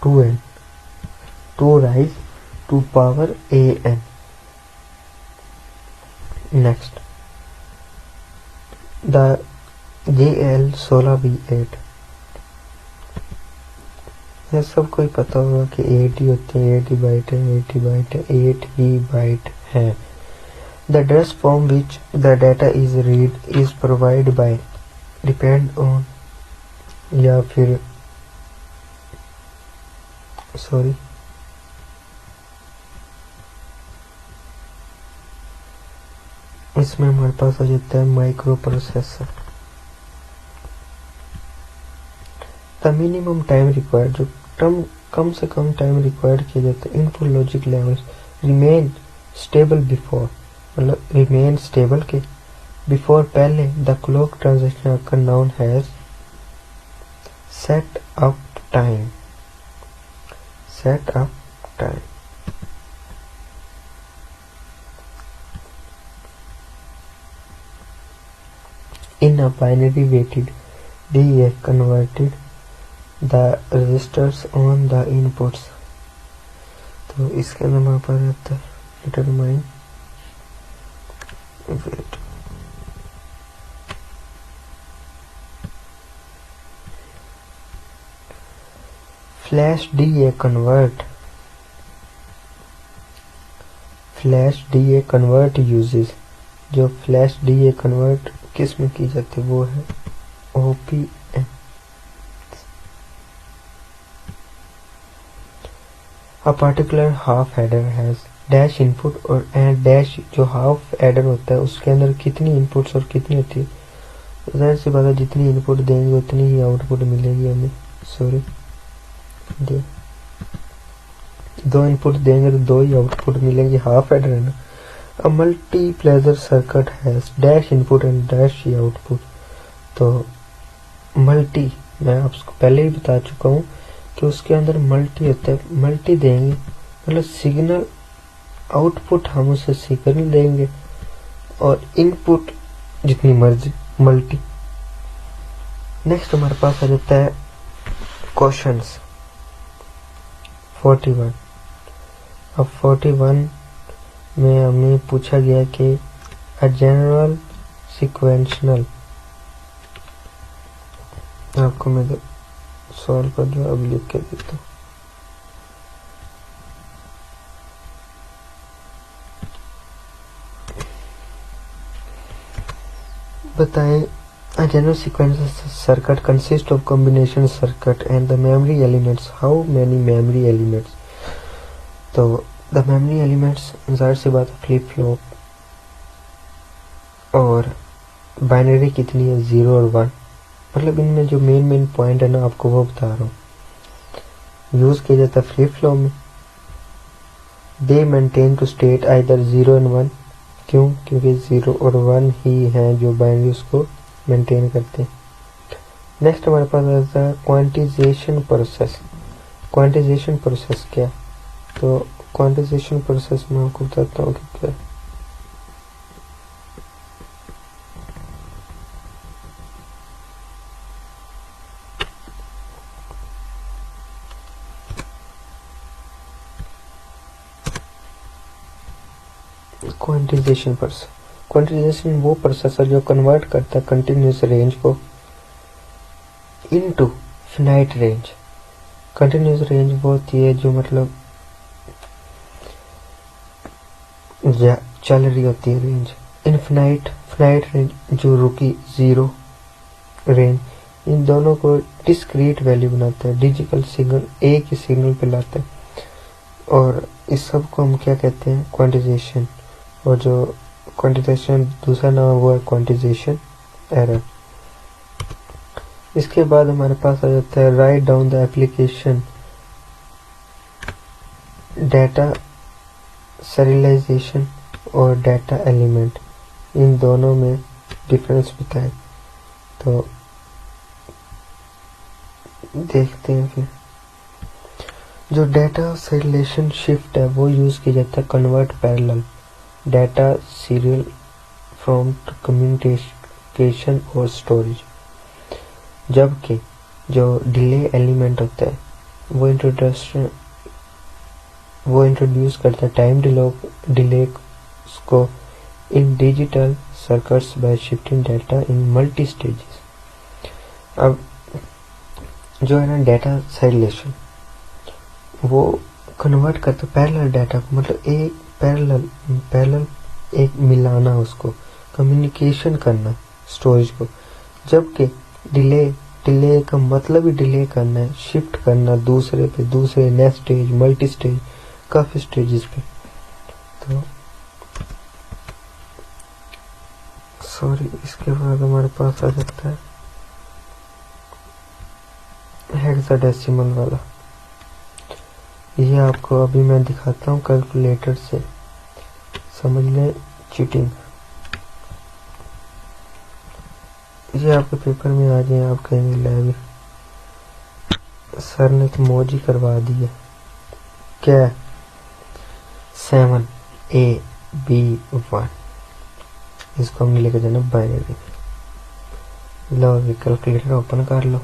2n, 2 rise to power an। Next, the JL16B8। यह सबको ही पता होगा कि 8 ही होते हैं, 8 ही बाइट है, 8 ही बाइट है, 8 ही बाइट है। The address from which the data is read is provide by depend on, या फिर सॉरी इसमें हमारे पास आ जाता है micro processor. The minimum time required, जो कम से कम टाइम रिक्वायर्ड किया जाता है input logic levels remain stable before, मतलब रिमेन स्टेबल के बिफोर पहले the clock transaction occur noun has set up time, set up time. In a binary weighted DA converted the registers on the inputs। तो इसके अंदर हमारे पास रहता है determine weight. Flash DA convert, flash DA convert uses, जो flash DA convert किस में की जाती है वो है OPM। A particular half adder has dash input और dash, जो हाफ एडर होता है उसके अंदर कितनी इनपुट्स और कितनी होती है? जाहिर सी बात है जितनी इनपुट देंगे उतनी ही आउटपुट मिलेगी हमें। सॉरी, 2 इनपुट देंगे तो 2 ही आउटपुट मिलेंगे, हाफ एडर है ना। A multiplexer circuit has dash input and dash output। तो मल्टी मैं आपको पहले ही बता चुका हूँ कि उसके अंदर मल्टी होता है। मल्टी देंगे मतलब सिग्नल आउटपुट हम उसे सिग्नल देंगे और इनपुट जितनी मर्जी मल्टी। नेक्स्ट हमारे पास आ जाता है क्वेश्चंस 41। अब 41 में हमें पूछा गया कि अ जनरल सिक्वेंशनल, आपको मैं सॉल्व का जवाब लिख के देता हूँ। बताएं, a general sequence circuit consists of combination circuit and the memory elements। how many memory elements? तो द मेमोरी एलिमेंट्स जाहिर सी बात फ्लिप फ्लॉप और बाइनरी कितनी है? 0 और 1। मतलब इनमें जो मेन पॉइंट है ना आपको वो बता रहा हूँ। यूज किया जाता है फ्लिप फ्लॉप में। They maintain two state either 0 and 1। क्यों? क्योंकि 0 और 1 ही हैं जो बाइनरी उसको मेंटेन करते हैं। नेक्स्ट हमारे पास आता है क्वांटिजेशन प्रोसेस। क्वांटिजेशन प्रोसेस क्या? तो क्वांटिजेशन प्रोसेस में आपको बताता हूँ कि क्या है। क्वांटिजेशन प्रोसेस, क्वांटाइजेशन वो प्रोसेसर जो कन्वर्ट करता है कंटिन्यूस रेंज को into finite range. Continuous range वो होती है जो मतलब चल रही होती है रेंज। इनफिनाइट फिनाइट रेंज जो रुकी जीरो रेंज। इन दोनों को डिस्क्रीट वैल्यू बनाता है, डिजिटल सिग्नल एक ही सिग्नल पे लाता है, और इस सब को हम क्या कहते हैं, क्वांटाइजेशन। और जो क्वांटाइजेशन दूसरा नाम वो है क्वांटाइजेशन एरर। इसके बाद हमारे पास आ जाता है write down the application data serialization और डाटा एलिमेंट, इन दोनों में डिफरेंस बताए। तो देखते हैं फिर। जो डाटा serialization शिफ्ट है वो यूज किया जाता है convert parallel data serial from to communication और स्टोरेज। जबकि जो डिले एलिमेंट होता है वो इंट्रोड्यूस करता है टाइम डिले को इन digital circuits bye shifting data in multi stages. अब जो है ना डाटा साइलेशन वो कन्वर्ट करता है पैरेलल डाटा को, मतलब एक पैरेलल एक मिलाना, उसको कम्युनिकेशन करना स्टोरेज को। जबकि डिले का मतलब ही डिले करना है, शिफ्ट करना दूसरे पे दूसरे नेक्स्ट स्टेज मल्टी स्टेज काफी स्टेजेस पे। तो सॉरी, इसके बाद हमारे पास आ जाता है हेक्साडेसिमल वाला। ये आपको अभी मैं दिखाता हूँ कैलकुलेटर से, समझ ले चीटिंग। ये आपके पेपर में आ जाए, आप कहेंगे लैब सर ने तो मौज ही करवा दी है। क्या 7AB1, इसको हमने लेकर जाना बाइनरी। लो अभी कैलकुलेटर ओपन कर लो,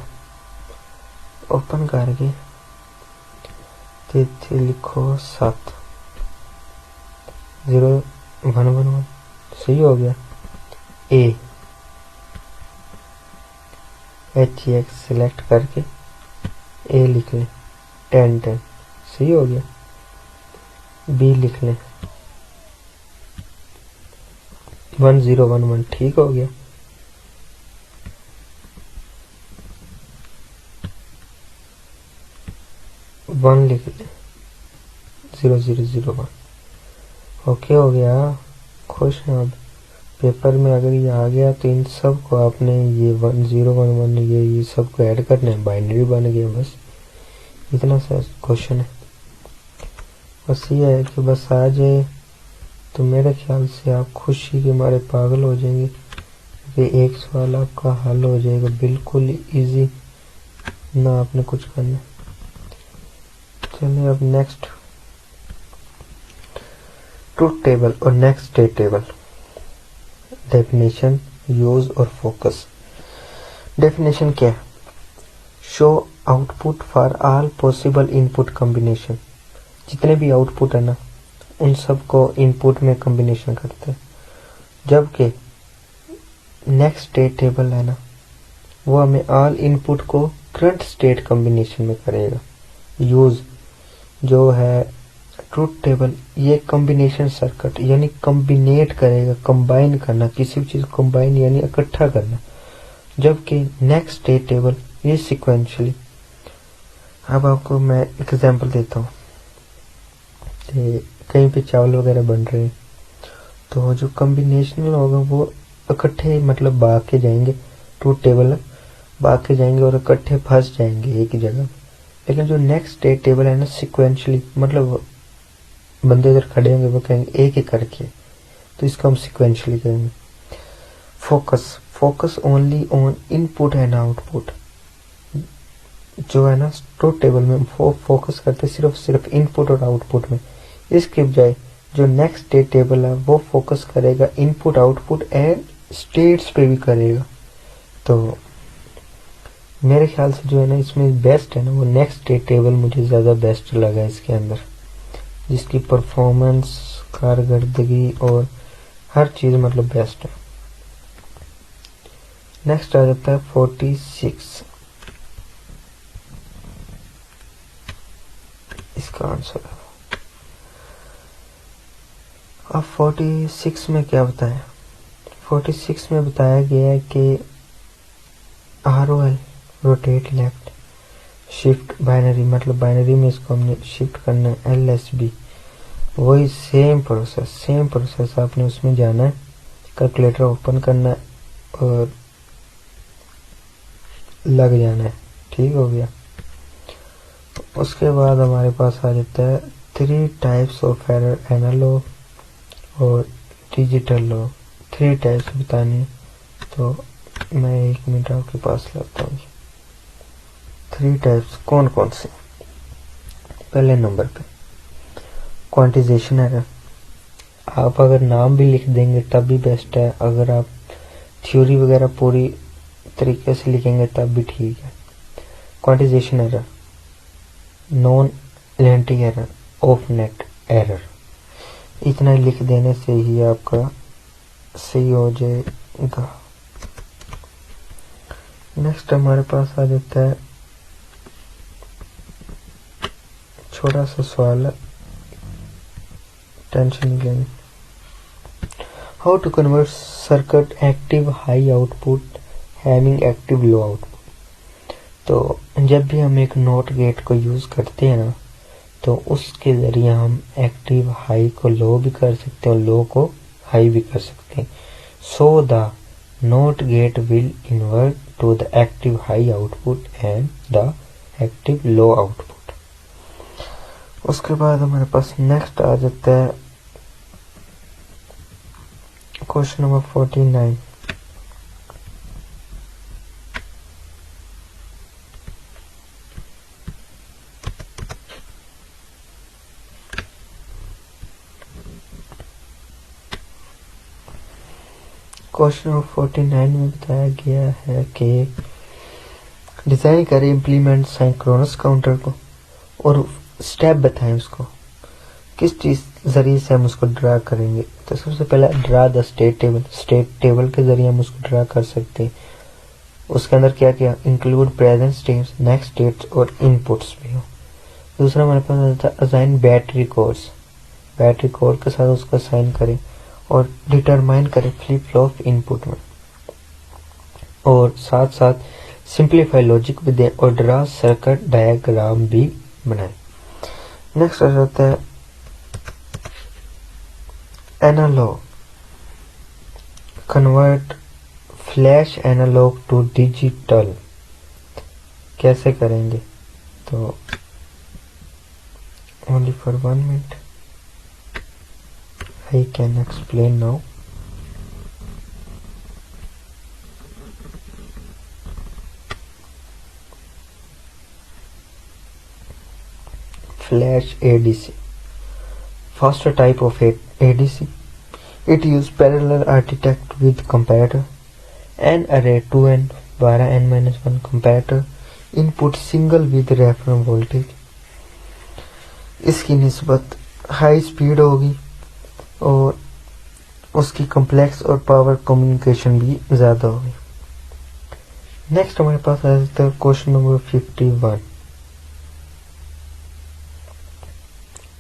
ओपन करके तिथि लिखो 7 0111, सही हो गया। HX सिलेक्ट करके A लिख लें 1010, सही हो गया। B लिख लें 1011, ठीक हो गया। वन लिख लें 0001, ओके हो गया। खुश हैं अब। पेपर में अगर ये आ गया तो इन सब को आपने ये 1011 ये सब को ऐड करना है, बाइनरी बन गया। बस इतना सा क्वेश्चन है। बस ये है कि बस आ जाए तो मेरे ख्याल से आप खुशी के मारे पागल हो जाएंगे कि एक सवाल आपका हल हो जाएगा बिल्कुल इजी, ना आपने कुछ करना। चलिए अब नेक्स्ट, ट्रूथ टेबल और next state table. Definition, use और फोकस। डेफिनेशन क्या है? Show output for all possible input combination. जितने भी आउटपुट है ना उन सबको इनपुट में कॉम्बिनेशन करते हैं। जबकि नेक्स्ट स्टेट टेबल है ना वो हमें ऑल इनपुट को करंट स्टेट कॉम्बिनेशन में करेगा। यूज जो है ट्रूथ टेबल, ये कॉम्बिनेशन सर्किट यानी कॉम्बिनेट करेगा, कंबाइन करना, किसी भी चीज को कंबाइन यानी इकट्ठा करना। जबकि नेक्स्ट स्टेट टेबल ये सिक्वेंशली। अब आपको मैं एग्जांपल देता हूँ। कहीं पे चावल वगैरह बन रहे हैं तो जो कॉम्बिनेशनल होगा वो इकट्ठे मतलब भाग के जाएंगे, ट्रूथ टेबल भाग के जाएंगे और इकट्ठे फंस जाएंगे एक ही जगह। लेकिन जो नेक्स्ट स्टेट टेबल है ना सिक्वेंशली, मतलब बंदे इधर खड़े होंगे वो कहेंगे एक ही करके, तो इसको हम सिक्वेंशली करेंगे। Focus only on input and output. जो है ना ट्रूथ टेबल में फोकस करते सिर्फ इनपुट और आउटपुट में। इसके बजाय जो नेक्स्ट स्टेट टेबल है वो फोकस करेगा इनपुट आउटपुट एंड स्टेट्स पे भी करेगा। तो मेरे ख्याल से जो है ना इसमें बेस्ट है ना वो नेक्स्ट स्टेट टेबल मुझे ज़्यादा बेस्ट लगा इसके अंदर, जिसकी परफॉर्मेंस, कारकर्दगी और हर चीज मतलब बेस्ट है। नेक्स्ट आ जाता है 46, इसका आंसर है। अब 46 में क्या बताया, 46 में बताया गया है कि ROL rotate left shift binary, मतलब बाइनरी में इसको हमने शिफ्ट करना है LSB, वही सेम प्रोसेस आपने उसमें जाना है, कैलकुलेटर ओपन करना है और लग जाना है। ठीक हो गया। उसके बाद हमारे पास आ जाता है 3 टाइप्स ऑफ एरर, एनालॉग और डिजिटल लॉग। 3 टाइप्स बताने, तो मैं 1 मिनट आपके पास लाता हूँ। 3 टाइप्स कौन कौन से। पहले नंबर पे क्वांटिजेशन एरर, आप अगर नाम भी लिख देंगे तब भी बेस्ट है, अगर आप थ्योरी वगैरह पूरी तरीके से लिखेंगे तब भी ठीक है। क्वांटिजेशन एरर, नॉन लेंटिंग एरर, ऑफ नेट एरर, इतना लिख देने से ही आपका सही हो जाएगा। नेक्स्ट हमारे पास आ जाता है छोटा सा सवाल है, टेंशन नहीं लेनी। How to convert circuit active high output having active low output. तो जब भी हम एक नॉट गेट को यूज करते हैं ना, तो उसके जरिए हम एक्टिव हाई को लो भी कर सकते हैं और लो को हाई भी कर सकते हैं। So the not gate will invert to the active high output and the active low output. उसके बाद हमारे पास नेक्स्ट आ जाता है क्वेश्चन नंबर 49। क्वेश्चन नंबर 49 में बताया गया है कि डिजाइन करें इम्प्लीमेंट सिंक्रोनस काउंटर को और स्टेप बताएं उसको, किस चीज जरिए से हम उसको ड्रा करेंगे। तो सबसे पहले draw the state table, state table के जरिए हम उसको ड्रा कर सकते हैं। उसके अंदर क्या क्या, include present states, next states और इनपुट्स भी हो। दूसरा हमारे पास आता है assign battery codes, battery code के साथ उसको असाइन करें और डिटरमाइन करें फ्लिप फ्लॉप इनपुट में, और साथ साथ सिंप्लीफाई लॉजिक भी दें और ड्रा सर्किट डायग्राम भी बनाएं। नेक्स्ट आ जाता है analog, convert flash analog to digital, कैसे करेंगे। तो only for 1 minute I can explain now. Flash ADC, faster type of ADC. It use parallel architect with comparator, an array 2n 12n-1 comparator, input single with reference voltage. इसकी निस्बत high speed होगी और उसकी complex और power communication भी ज्यादा होगी। Next हमारे पास आ जाता है क्वेश्चन नंबर 51।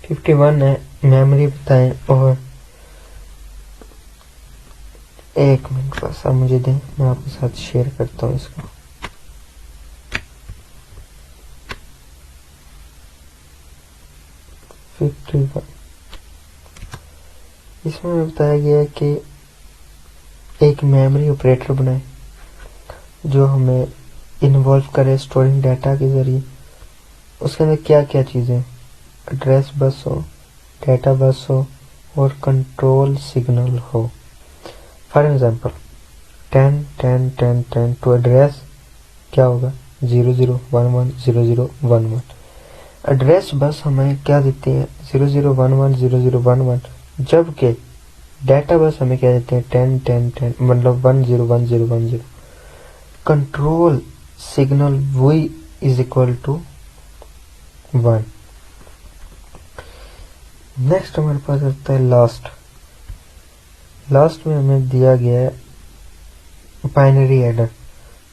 51 है मेमोरी बताएं, और 1 मिनट बस आप मुझे दें, मैं आपके साथ शेयर करता हूँ इसको। इसमें बताया गया है कि एक मेमोरी ऑपरेटर बनाए जो हमें इन्वॉल्व करे स्टोरिंग डाटा के जरिए। उसके अंदर क्या क्या चीजें, एड्रेस बस हो, डेटा बस हो और कंट्रोल सिग्नल हो। फॉर एग्जांपल 10 10 10 10 टू एड्रेस क्या होगा 00110011। एड्रेस बस हमें क्या देती है 00110011, जबकि डेटा बस हमें क्या देते हैं 10 10 10 मतलब 101010। Control signal V is equal to 1। Next हमारे पास आता है लास्ट लास्ट में हमें दिया गया है बाइनरी एडर।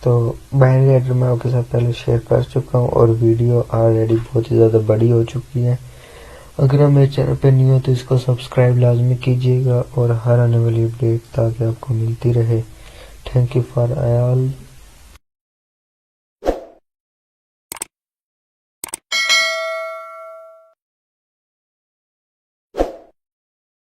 तो बाइनरी एडर मैं आपके साथ पहले शेयर कर चुका हूँ और वीडियो ऑलरेडी बहुत ही ज़्यादा बड़ी हो चुकी है। अगर आप मेरे चैनल पे न्यू हो तो इसको सब्सक्राइब लाजमी कीजिएगा और हर आने वाली अपडेट ताकि आपको मिलती रहे। Thank you for all.